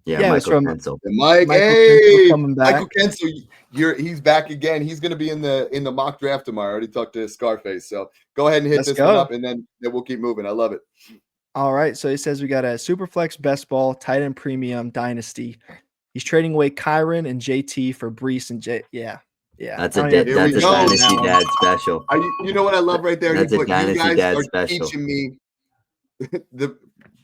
Yeah, Michael Kensel. Michael Kensel, he's back again. He's going to be in the mock draft tomorrow. I already talked to Scarface. So go ahead and hit this one up, and then we'll keep moving. I love it. All right. So he says we got a Superflex Best Ball Tight End Premium Dynasty. He's trading away Kyron and JT for Brees and J. Yeah. Yeah, that's a DynastyDad special. You know what I love right there? That's a DynastyDad special. Teaching me the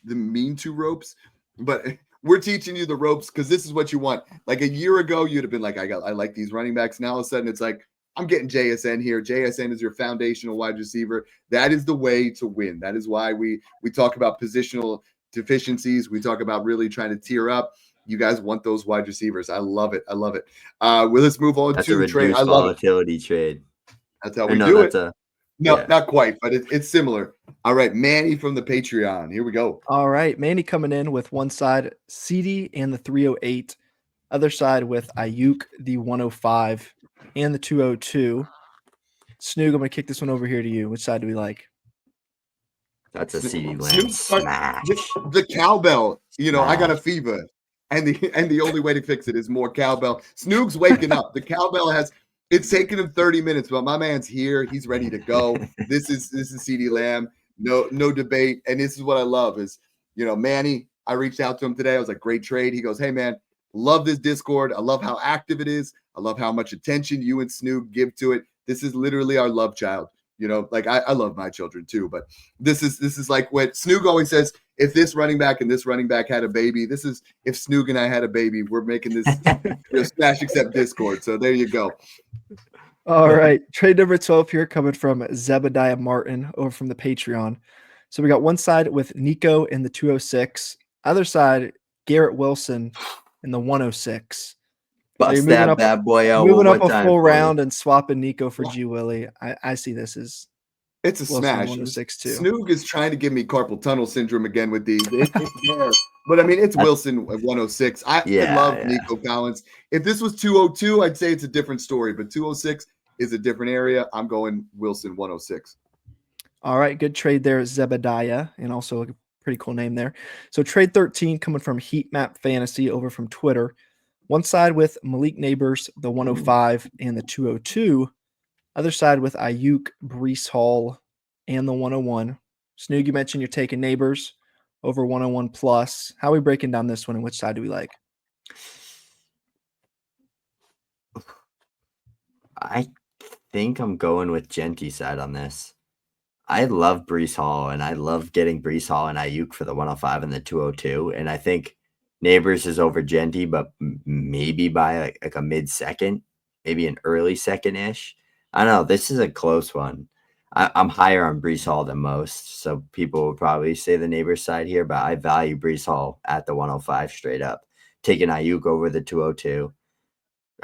mean 2 ropes, but we're teaching you the ropes because this is what you want. Like a year ago, you'd have been like, I like these running backs. Now all of a sudden, it's like I'm getting JSN here. JSN is your foundational wide receiver. That is the way to win. That is why we talk about positional deficiencies. We talk about really trying to tier up. You guys want those wide receivers. I love it. Well, let's move on to trade. I love volatility trade. That's how we do it. Not quite, but it's similar. All right, Manny from the Patreon. Here we go. All right, Manny coming in with one side, Ceedee and the 308. Other side with Ayuk, the 105, and the 202. Snoog, I'm going to kick this one over here to you. Which side do we like? That's a Ceedee Lamb smash. The cowbell. I got a fever. And the only way to fix it is more cowbell. Snoog's waking up. The cowbell it's taken him 30 minutes, but my man's here. He's ready to go. This is Ceedee Lamb. No debate. And this is what I love is, Manny, I reached out to him today. I was like, great trade. He goes, hey man, love this Discord. I love how active it is. I love how much attention you and Snoog give to it. This is literally our love child. You know, like I love my children too, but this is like what Snoog always says. If this running back and this running back had a baby, this is if Snoog and I had a baby, we're making this Smash Accept Discord. So there you go. All right. Trade number 12 here coming from Zebediah Martin over from the Patreon. So we got one side with Nico in the 206, other side, Garrett Wilson in the 106. Bust that bad boy out. Moving up a full round and swapping Nico for G Willie. I see this as it's a smash. 106 too. Snoog is trying to give me carpal tunnel syndrome again with these. But I mean, it's Wilson at 106. I love Nico Collins. If this was 202, I'd say it's a different story. But 206 is a different area. I'm going Wilson 106. All right, good trade there, Zebediah, and also a pretty cool name there. So trade 13 coming from Heat Map Fantasy over from Twitter. One side with Malik Nabers, the 105 and the 202. Other side with Ayuk, Breece Hall, and the 101. Snoog, you mentioned you're taking Nabers over 101 plus. How are we breaking down this one, and which side do we like? I think I'm going with Genty's side on this. I love Breece Hall, and I love getting Breece Hall and Ayuk for the 105 and the 202. And I think Nabers is over Genty, but maybe by like a mid-second, maybe an early second-ish. I don't know. This is a close one. I'm higher on Breece Hall than most, so people would probably say the Nabers side here, but I value Breece Hall at the 105 straight up. Taking Ayuk over the 202.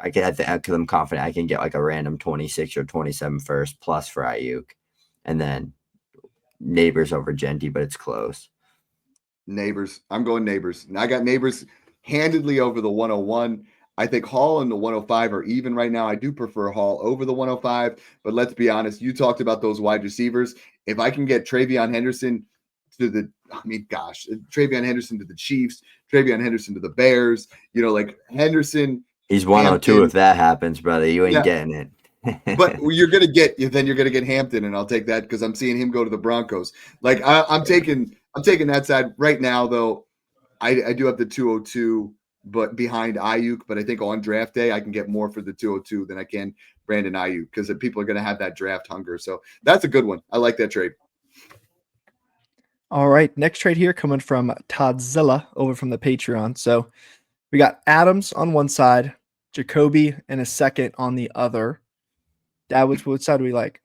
Because I'm confident I can get like a random 26 or 27 first plus for Ayuk. And then Nabers over Genty, but it's close. Nabers. I'm going Nabers. I got Nabers handedly over the 101. I think Hall and the 105 are even right now. I do prefer Hall over the 105, but let's be honest. You talked about those wide receivers. If I can get TreVeyon Henderson TreVeyon Henderson to the Chiefs, TreVeyon Henderson to the Bears, like Henderson. He's 102 Hampton. If that happens, brother. You ain't getting it. But you're gonna get Hampton, and I'll take that because I'm seeing him go to the Broncos. Like I'm taking that side right now, though. I do have the 202, but behind Ayuk. But I think on draft day I can get more for the 202 than I can Brandon Ayuk because people are gonna have that draft hunger. So that's a good one. I like that trade. All right, next trade here coming from Toddzilla over from the Patreon. So we got Adams on one side, Jacoby and a second on the other. Dad, which side do we like?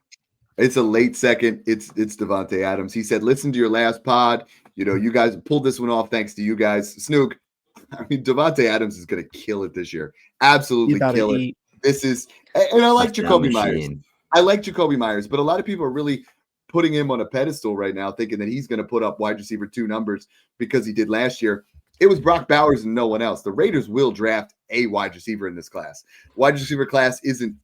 It's a late second. It's Davante Adams. He said, listen to your last pod. You guys pulled this one off thanks to you guys. Snoog, Davante Adams is going to kill it this year. Absolutely kill it. This is – and I like Jacoby Myers. I like Jacoby Myers, but a lot of people are really putting him on a pedestal right now thinking that he's going to put up wide receiver 2 numbers because he did last year. It was Brock Bowers and no one else. The Raiders will draft a wide receiver in this class. Wide receiver class isn't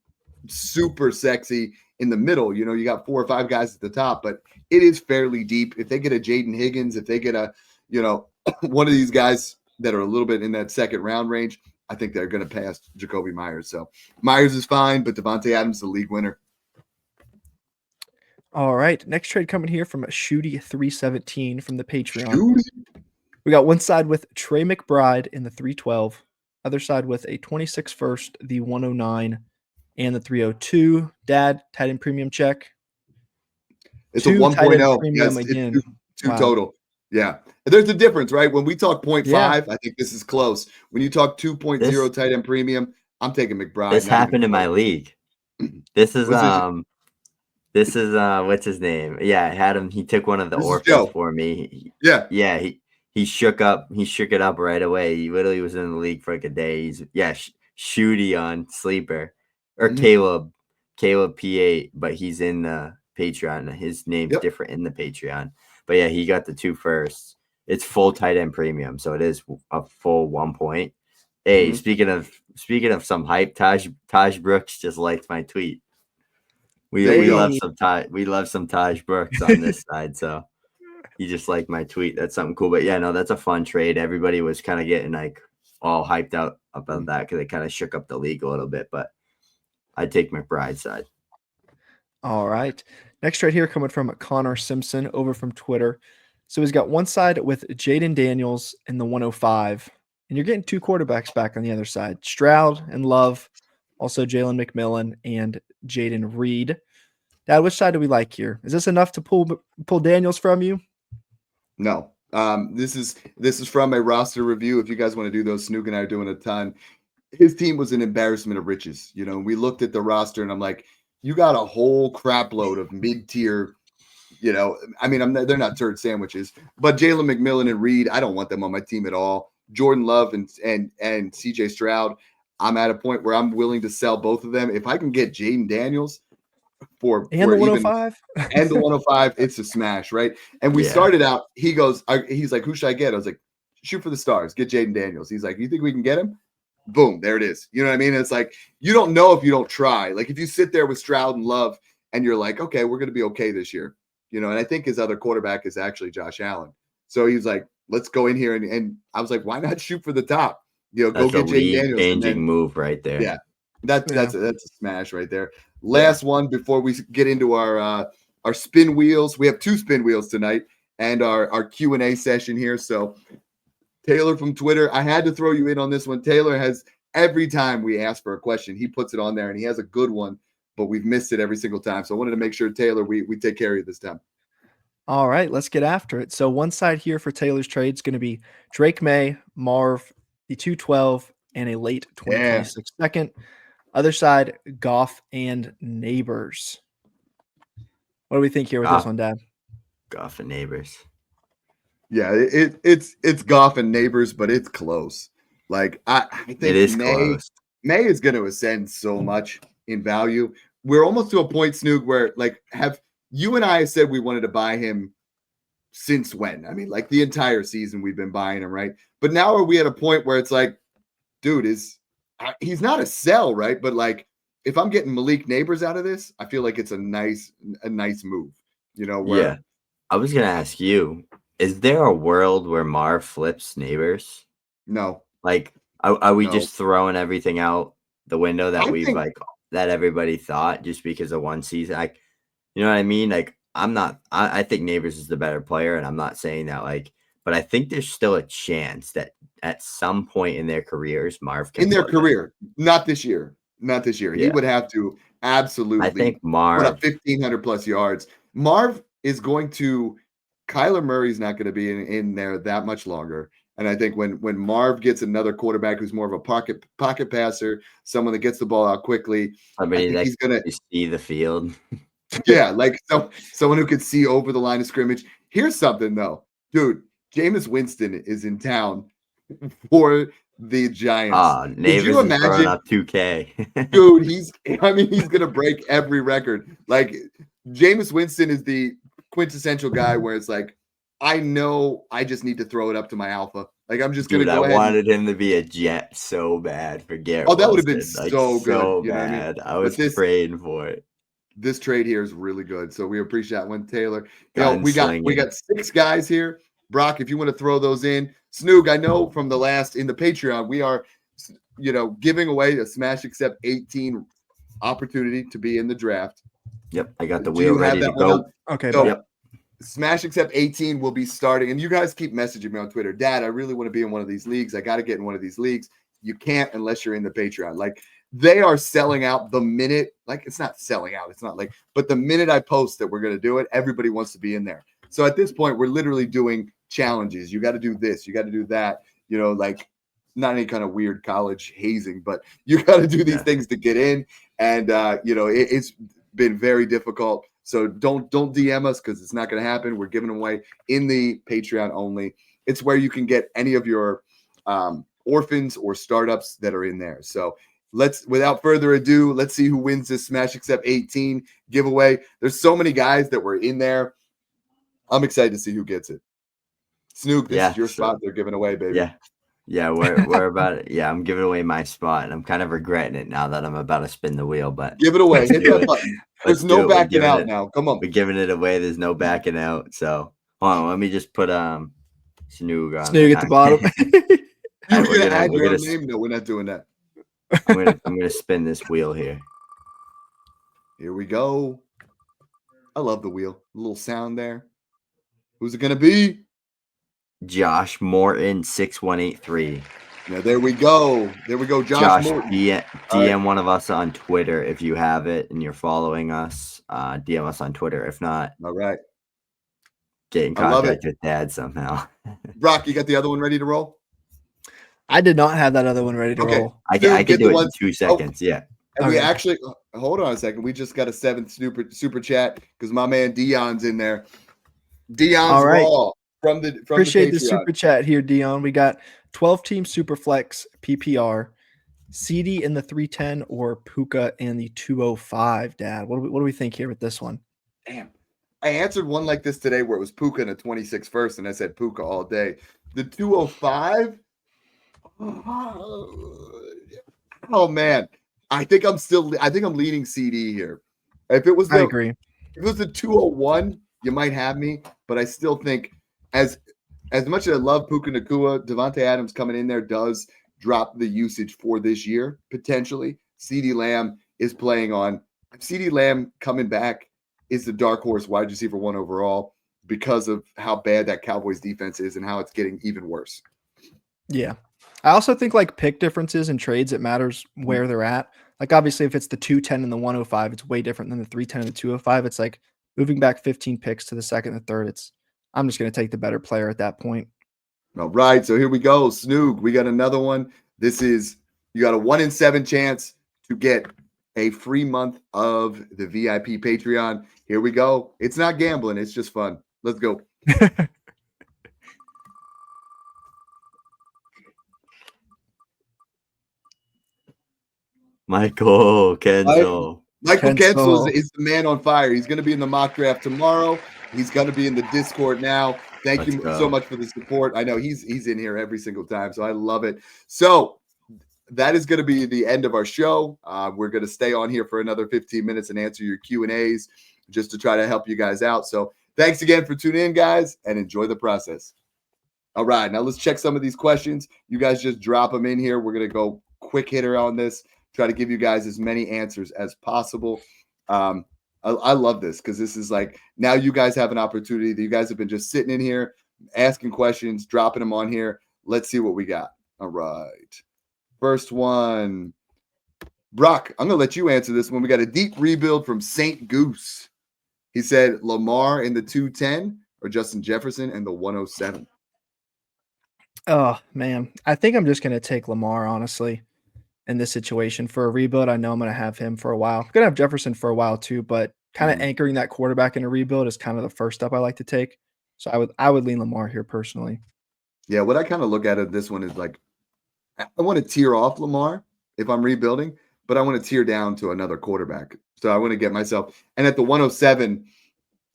super sexy in the middle. You got 4 or 5 guys at the top, but it is fairly deep. If they get a Jaden Higgins, if they get a, one of these guys that are a little bit in that second round range, I think they're going to pass Jacoby Myers. So Myers is fine, but Davante Adams is the league winner. All right. Next trade coming here from Juedy 317 from the Patreon. We got one side with Trey McBride in the 312, other side with a 26 first, the 109, and the 302. Dad, tight end premium check. It's a 1.0. Yes, again. Two total. Yeah. There's a difference, right? When we talk 0.5, I think this is close. When you talk 2.0 tight end premium, I'm taking McBride. This happened in my league. This is what's his name? Yeah, I had him. He took one of the orphans for me. Yeah. He shook it up right away. He literally was in the league for like a day. He's Juedy on sleeper or Caleb P8, but he's in the Patreon. His name's different in the Patreon. But yeah, he got the 2 firsts. It's full tight end premium, so it is a full 1 point. Hey, speaking of some hype, Taj Brooks just liked my tweet. We love some Taj Brooks on this side, so he just liked my tweet. That's something cool. But yeah, no, that's a fun trade. Everybody was kind of getting like all hyped out about that because it kind of shook up the league a little bit. But I'd take McBride's side. All right. Next trade here coming from Connor Simpson over from Twitter. So he's got one side with Jaden Daniels in the 105, and you're getting 2 quarterbacks back on the other side, Stroud and Love, also Jalen McMillan and Jaden Reed. Dad, which side do we like here? Is this enough to pull Daniels from you? No. This is from a roster review. If you guys want to do those, Snoog and I are doing a ton. His team was an embarrassment of riches. You know, we looked at the roster and I'm like, you got a whole crap load of mid-tier, you know, I mean, they're not turd sandwiches, but Jalen McMillan and Reed, I don't want them on my team at all. Jordan Love and CJ Stroud, I'm at a point where I'm willing to sell both of them. If I can get Jaden Daniels for the 105 and the 105, it's a smash, right? And we started out, he's like, who should I get? I was like, shoot for the stars, get Jaden Daniels. He's like, you think we can get him? Boom, there it is. You know what I mean? It's like, you don't know if you don't try. Like if you sit there with Stroud and Love and you're like, okay, we're going to be okay this year. You know, and I think his other quarterback is actually Josh Allen. So he's like, let's go in here. And I was like, why not shoot for the top? You know, That's go get Jaden Daniels. Changing move right there. Yeah, that's a smash right there. Last one before we get into our spin wheels. We have 2 spin wheels tonight and our Q&A session here. So Taylor from Twitter, I had to throw you in on this one. Taylor has, every time we ask for a question, he puts it on there and he has a good one, but we've missed it every single time. So I wanted to make sure, Taylor, we take care of you this time. All right, let's get after it. So one side here for Taylor's trade is going to be Drake Maye, Marv, the 212, and a late 2026 second. Other side, Goff and Nabers. What do we think here with this one, Dad? Goff and Nabers. Yeah, it's Goff and Nabers, but it's close. Like I think it is close. Maye is going to ascend so much in value. We're almost to a point, Snoog, where like have you and I said we wanted to buy him since when? I mean, like the entire season we've been buying him, right? But now are we at a point where it's like, dude, he's not a sell, right? But like if I'm getting Malik Nabers out of this, I feel like it's a nice move. You know, where I was gonna ask you, is there a world where Marv flips Nabers? No. Like, are we just throwing everything out the window that that everybody thought just because of one season? Like, you know what I mean? Like, I think Nabers is the better player, and I'm not saying that, like, but I think there's still a chance that at some point in their careers, Marv can. In their career, not this year. Not this year. Yeah. He would have to absolutely. I think Marv put up 1,500 plus yards. Marv is going to. Kyler Murray's not going to be in there that much longer. And I think when Marv gets another quarterback who's more of a pocket passer, someone that gets the ball out quickly, he's going to see the field. Yeah, like someone who could see over the line of scrimmage. Here's something though, dude. Jameis Winston is in town for the Giants. Could you imagine up 2K? Dude, he's gonna break every record. Like Jameis Winston is the quintessential guy where it's like, I know I just need to throw it up to my alpha. Like I'm just gonna go ahead. I wanted him to be a Jet so bad for Garrett. Oh, that would have been like, so good. So bad. I was praying for it. This trade here is really good. So we appreciate that one, Taylor. We got 6 guys here. Brock, if you want to throw those in. Snoog, I know from the last in the Patreon, we are, giving away a Smash Accept 18 opportunity to be in the draft. Yep, I got the wheel ready to go. Okay, so Smash Accept 18 will be starting, and you guys keep messaging me on Twitter. Dad, I really want to be in one of these leagues. I got to get in one of these leagues. You can't unless you're in the Patreon. Like they are selling out the minute. Like it's not selling out. It's not like, but the minute I post that we're going to do it, everybody wants to be in there. So at this point, we're literally doing challenges. You got to do this. You got to do that. Like not any kind of weird college hazing, but you got to do these things to get in. And it's been very difficult. So don't DM us because it's not going to happen. We're giving them away in the Patreon only. It's where you can get any of your orphans or startups that are in there. So without further ado, let's see who wins this Smash Accept 18 giveaway. There's so many guys that were in there. I'm excited to see who gets it. Snoog, this is your spot they're giving away, baby. Yeah, we're about it. Yeah, I'm giving away my spot, and I'm kind of regretting it now that I'm about to spin the wheel. But give it away. Hit that button. There's no backing out now. Come on. We're giving it away. There's no backing out. So hold on, let me just put Snoog on. Snoog at the bottom. You're gonna add your own name? No, we're not doing that. I'm gonna spin this wheel here. Here we go. I love the wheel. A little sound there. Who's it gonna be? Josh Morton 6183. Yeah, there we go. There we go. Josh, Morton. DM one of us on Twitter if you have it and you're following us. DM us on Twitter. If not, All right. Get in contact with Dad somehow. Brock, you got the other one ready to roll? I did not have that other one ready to roll. I can do it in 2 seconds. Yeah. And we actually, hold on a second. We just got a 7th super chat because my man Dion's in there. Dion's raw from the Appreciate the super chat here, Dion. We got 12-team Superflex PPR, Ceedee in the 310 or Puka in the 205. Dad, what do we think here with this one? Damn, I answered one like this today where it was Puka in a 26 first, and I said Puka all day. The 205. Oh man, I think I'm leaning Ceedee here. If it was, I agree. If it was the 201, you might have me, but I still think as much as I love Puka Nacua, Davante Adams coming in there does drop the usage for this year potentially. Ceedee Lamb is playing on. Ceedee Lamb coming back is the dark horse wide receiver 1 overall because of how bad that Cowboys defense is and how it's getting even worse. Yeah. I also think like pick differences in trades, it matters where they're at. Like obviously if it's the 210 and the 105, it's way different than the 310 and the 205. It's like moving back 15 picks to the second and third. I'm just going to take the better player at that point. All right. So here we go. Snoog, we got another one. This is, you got a 1 in 7 chance to get a free month of the VIP Patreon. Here we go. It's not gambling. It's just fun. Let's go. Michael Kensel. Michael Kensel is the man on fire. He's going to be in the mock draft tomorrow. He's going to be in the Discord now. Thank you so much for the support. I know he's in here every single time, so I love it. So that is going to be the end of our show. We're going to stay on here for another 15 minutes and answer your Q&As just to try to help you guys out. So thanks again for tuning in, guys, and enjoy the process. All right, now let's check some of these questions. You guys just drop them in here. We're going to go quick hitter on this. Try to give you guys as many answers as possible. I love this because this is like, now you guys have an opportunity. You guys have been just sitting in here, asking questions, dropping them on here. Let's see what we got. All right. First one. Brock, I'm going to let you answer this one. We got a deep rebuild from St. Goose. He said Lamar in the 210 or Justin Jefferson in the 107. Oh, man. I think I'm just going to take Lamar, honestly. In this situation for a rebuild, I know I'm going to have him for a while. I'm going to have Jefferson for a while too, but kind of anchoring that quarterback in a rebuild is kind of the first step I like to take. So I would lean Lamar here personally. Yeah, what I kind of look at this one is like, I want to tier off Lamar if I'm rebuilding, but I want to tier down to another quarterback. So I want to get myself, and at the 107,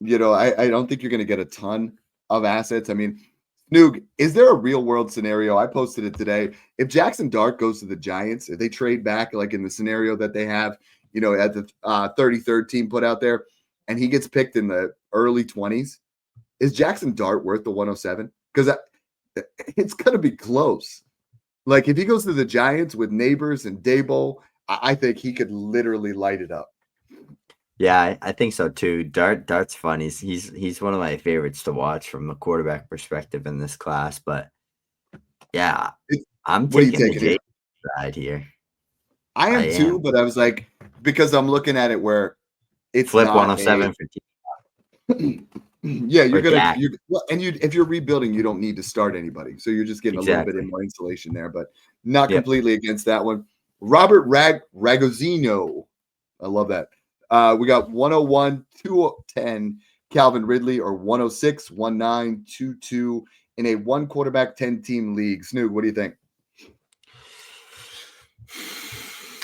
I don't think you're going to get a ton of assets. I mean, Snoog, is there a real world scenario? I posted it today. If Jackson Dart goes to the Giants, if they trade back, like in the scenario that they have, at the 33rd team put out there, and he gets picked in the early 20s, is Jackson Dart worth the 107? Because it's going to be close. Like if he goes to the Giants with Nabers and Dable, I think he could literally light it up. Yeah, I think so too. Dart's fun. He's one of my favorites to watch from a quarterback perspective in this class. But yeah, I'm taking the J side here. I am too, but I was like, because I'm looking at it where it's flip 107 for yeah, you're gonna if you're rebuilding, you don't need to start anybody, so you're just getting a little bit more insulation there, but not completely against that one. Robert Ragozino, I love that. We got 101, 210, Calvin Ridley, or 106, 19, 22 in a 1 quarterback, 10 team league. Snoog, what do you think?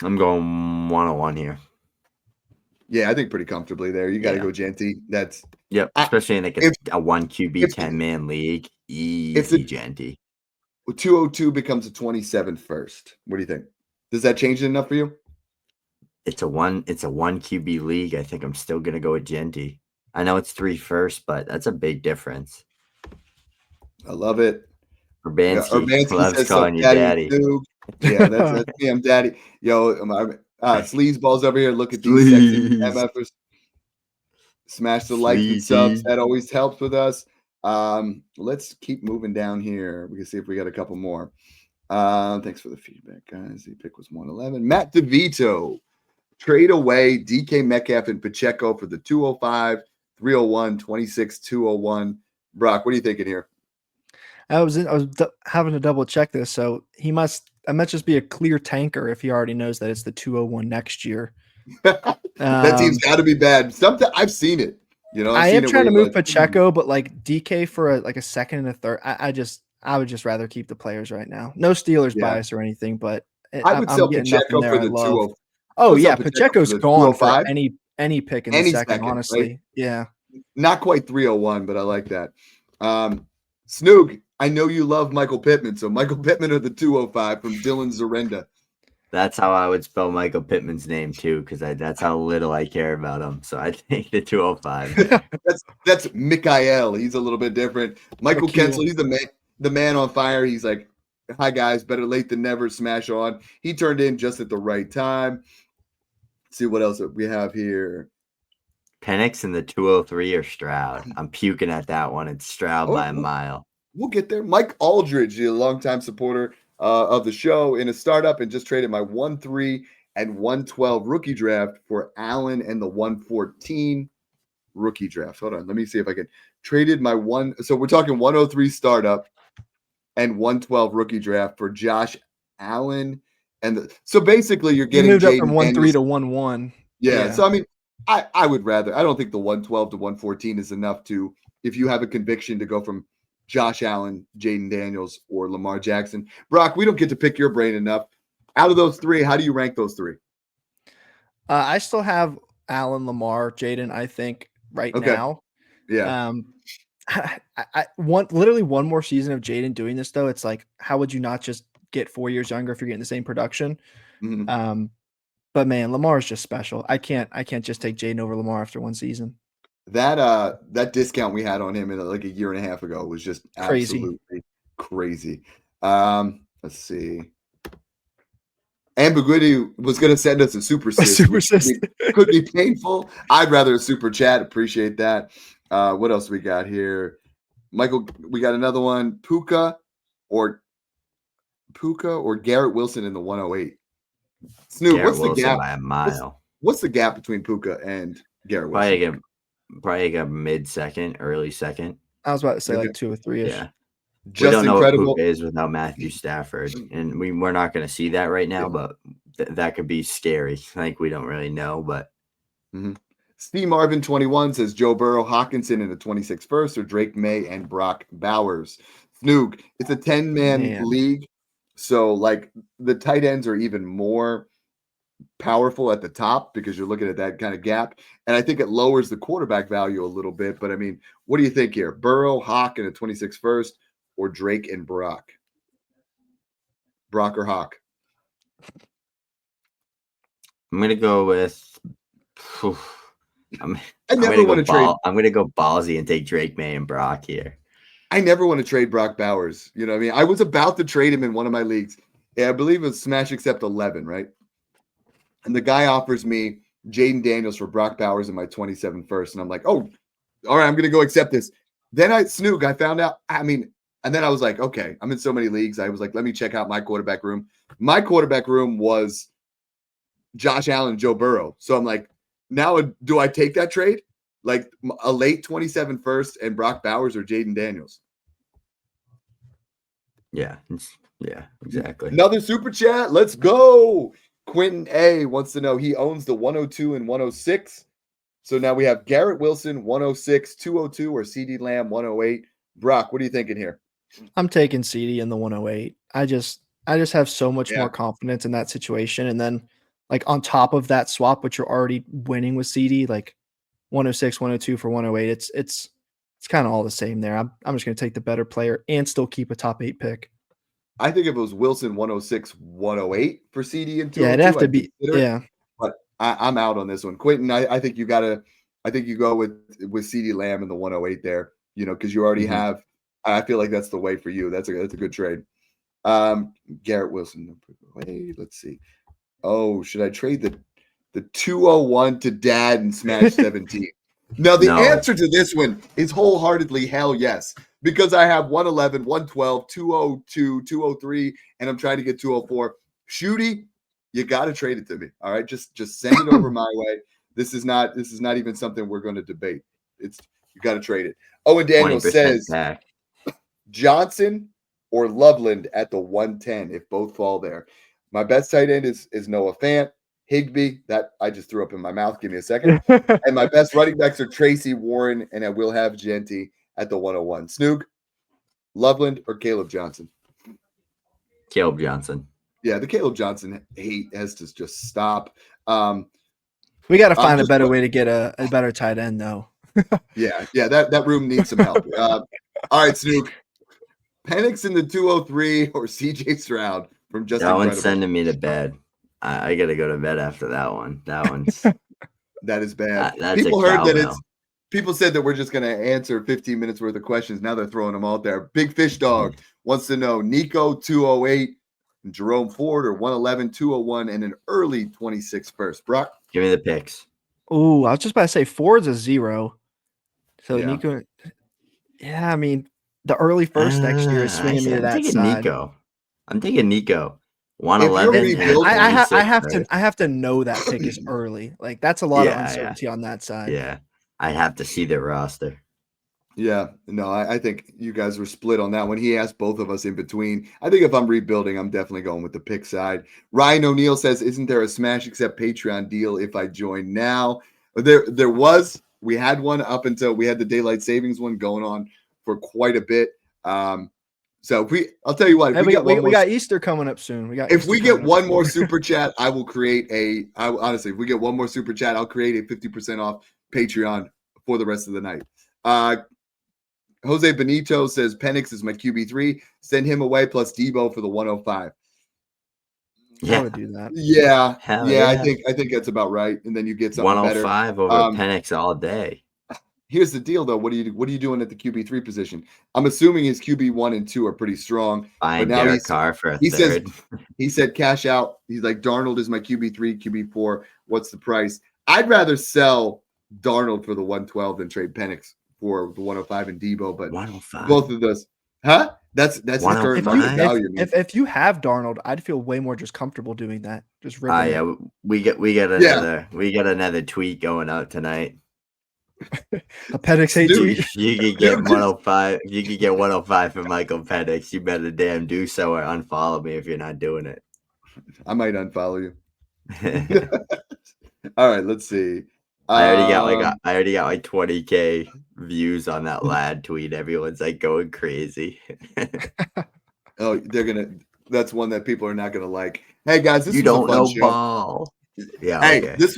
I'm going 101 here. Yeah, I think pretty comfortably there. You got to go Genty. That's especially in like a 1 QB 10-man league. Easy Genty. 202 becomes a 27 first. What do you think? Does that change it enough for you? It's a 1 QB league. I think I'm still gonna go with Genty. I know it's 3 first, but that's a big difference. I love it. Urbanski loves calling you daddy. Yeah, that's me. I'm daddy. Yo, Sleazeballs over here. Look at these sexy MFers. Smash the like and subs. That always helps with us. Let's keep moving down here. We can see if we got a couple more. Thanks for the feedback, guys. The pick was 111. Matt DeVito. Trade away DK Metcalf and Pacheco for the 205, 301, 26, 201. Brock, what are you thinking here? I was having to double check this, so it might just be a clear tanker if he already knows that it's the 201 next year. That team's got to be bad. Sometimes I've seen it. I am trying to move Pacheco, but like DK for a second and a third. I would just rather keep the players right now. No Steelers bias or anything, but I would sell Pacheco for the 205. Oh yeah, Pacheco's gone for any pick in the second, honestly. Right? Yeah. Not quite 301, but I like that. Snoog, I know you love Michael Pittman, so Michael Pittman or the 205 from Dylan Zarenda. That's how I would spell Michael Pittman's name too, because that's how little I care about him. So I think the 205. that's Mikael. He's a little bit different. Michael Kensel, he's the man on fire. He's like, hi guys, better late than never. Smash on. He turned in just at the right time. Let's see what else we have here. Penix and the 203 or Stroud. I'm puking at that one. It's Stroud by a mile. We'll get there. Mike Aldridge, a longtime supporter of the show, in a startup and just traded my 1-3 and 112 rookie draft for Allen and the 114 rookie draft. Hold on. Let me see if I can. Traded my one. So we're talking 103 startup and 112 rookie draft for Josh Allen. So basically you're getting moved up from 1-3 to 1-1. Yeah. So I mean, I would rather. I don't think the 112 to 114 is enough to, if you have a conviction to go from Josh Allen, Jaden Daniels, or Lamar Jackson. Brock, we don't get to pick your brain enough. Out of those three, how do you rank those three? I still have Allen, Lamar, Jaden, I think, right now. Yeah. I want literally one more season of Jaden doing this, though. It's like, how would you not just get 4 years younger if you're getting the same production? Mm-hmm. But man, Lamar is just special. I can't just take Jaden over Lamar after one season. That discount we had on him in like a year and a half ago was just absolutely crazy. Let's see. And Juedy was going to send us a super assist. Could be painful. I'd rather a super chat. Appreciate that. What else we got here? Michael, we got another one. Puka or Garrett Wilson in the 108. Snoog, what's the gap? By a mile. What's the gap between Puka and Garrett Wilson? Probably a mid-second, early second. I was about to say like 2 or 3-ish. Yeah. Just we don't incredible. know what Puka is without Matthew Stafford, and we're not going to see that right now, but that could be scary. Like, we don't really know, but. Steve Marvin 21 says Joe Burrow, Hawkinson in the 26th first, or Drake Maye and Brock Bowers. Snoog, it's a 10-man league, so like the tight ends are even more powerful at the top because you're looking at that kind of gap, and I think it lowers the quarterback value a little bit. But I mean, what do you think here? Burrow, Hawk in the 26th first, or Drake and Brock? Brock or Hawk? I'm gonna go with. I'm never want to trade. I'm gonna go ballsy and take Drake Maye and Brock here. I never want to trade Brock Bowers. You know what I mean? I was about to trade him in one of my leagues. Yeah, I believe it was Smash Accept 11, right? And the guy offers me Jaden Daniels for Brock Bowers in my 27 first. And I'm like, oh, all right, I'm going to go accept this. Then I found out, and then I was like, okay, I'm in so many leagues. I was like, let me check out my quarterback room. My quarterback room was Josh Allen, Joe Burrow. So I'm like, now do I take that trade? Like a late 27 first and Brock Bowers or Jaden Daniels? Yeah, exactly. Another super chat. Let's go. Quentin A wants to know, he owns the 102 and 106. So now we have Garrett Wilson, 106, 202, or Ceedee Lamb, 108. Brock, what are you thinking here? I'm taking Ceedee in the 108. I just have so much more confidence in that situation. And then like on top of that swap, which you're already winning with Ceedee, like 106, 102 for 108. It's kind of all the same there. I'm just going to take the better player and still keep a top 8 pick. I think if it was Wilson 106, 108 for Ceedee and 202, it'd have to be. Yeah. But I'm out on this one. Quentin, I think you go with Ceedee Lamb in the 108 there, because you already have. I feel like that's the way for you. That's a good trade. Garrett Wilson. Let's see. Oh, should I trade the 201 to Dad and Smash 17? Now, the answer to this one is wholeheartedly hell yes, because I have 111, 112, 202, 203, and I'm trying to get 204. Juedy, you got to trade it to me. All right, just send it over my way. This is not even something we're going to debate. It's you got to trade it. Owen Daniel 20% says back. Johnson or Loveland at the 110 if both fall there. My best tight end is Noah Fant. Higbee, that I just threw up in my mouth. Give me a second. And my best running backs are Tracy, Warren, and I will have Genty at the 101. Snoog, Loveland, or Caleb Johnson? Caleb Johnson. Yeah, the Caleb Johnson hate has to just stop. We got to find a better way to get a better tight end, though. Yeah, that room needs some help. All right, Snoog. Penix in the 203 or CJ Stroud from Just That Incredible. one's sending me to bed. I got to go to bed after that one. That one's that is bad. That's people a heard that cowbell. People said that we're just going to answer 15 minutes worth of questions. Now they're throwing them all there. Big Fish Dog wants to know Nico 208, and Jerome Ford or 111, 201, and an early 26 first. Brock? Give me the picks. Oh, I was just about to say Ford's a 0. So Yeah. Nico, yeah, I mean, the early first next year is swinging me to that side. I'm taking Nico. If you're 111. rebuilding, I have to know that pick is early. Like that's a lot of uncertainty on that side. Yeah, I have to see the roster. Yeah, no, I think you guys were split on that one. He asked both of us in between. I think if I'm rebuilding, I'm definitely going with the pick side. Ryan O'Neill says, "Isn't there a Smash Accept Patreon deal if I join now?" There was. We had one up until we had the daylight savings one going on for quite a bit. So I'll tell you what. If we got Easter coming up soon. If we get one more super chat, I will create honestly, if we get one more super chat, I'll create a 50% off Patreon for the rest of the night. Jose Benito says Penix is my QB3. Send him away plus Debo for the 105. Yeah, I would do that. Yeah, yeah. I think that's about right. And then you get something 105 better. over Penix all day. Here's the deal, though. What are you doing at the QB3 position? I'm assuming his QB1 and 2 are pretty strong. Buying Derek Carr for a third. He said cash out. He's like, Darnold is my QB3, QB4. What's the price? I'd rather sell Darnold for the 112 than trade Penix for the 105 and Debo. But 105. Both of those, huh? That's his current market value. If you have Darnold, I'd feel way more just comfortable doing that. Just we get another tweet going out tonight. A Penix hate tweet. You could get 105. You could get 105 for Michael Penix. You better damn do so or unfollow me if you're not doing it. I might unfollow you. All right, let's see. I already got like 20K views on that lad tweet. Everyone's like going crazy. Oh, that's one that people are not gonna like. Hey guys, this you was don't a fun know show. ball. Yeah. Hey, okay. this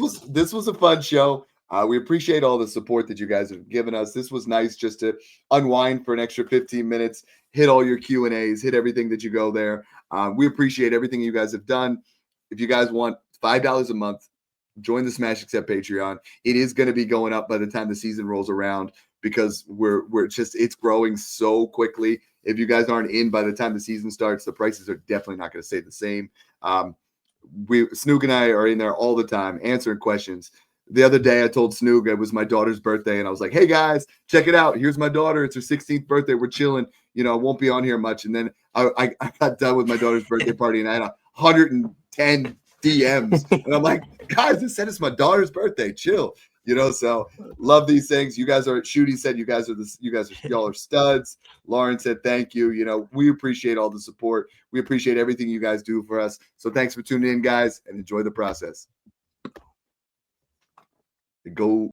was a fun show. We appreciate all the support that you guys have given us. This was nice just to unwind for an extra 15 minutes, hit all your Q&As, hit everything that you go there. We appreciate everything you guys have done. If you guys want $5 a month, join the Smash Accept Patreon. It is going to be going up by the time the season rolls around because it's growing so quickly. If you guys aren't in by the time the season starts, the prices are definitely not going to stay the same. Snoog and I are in there all the time answering questions. The other day I told Snoog it was my daughter's birthday and I was like, hey guys, check it out. Here's my daughter. It's her 16th birthday. We're chilling. I won't be on here much. And then I got done with my daughter's birthday party and I had 110 DMs. And I'm like, guys, this said it's my daughter's birthday. Chill. So love these things. You guys are, Juedy said y'all are studs. Lauren said thank you. We appreciate all the support. We appreciate everything you guys do for us. So thanks for tuning in, guys, and enjoy the process. Go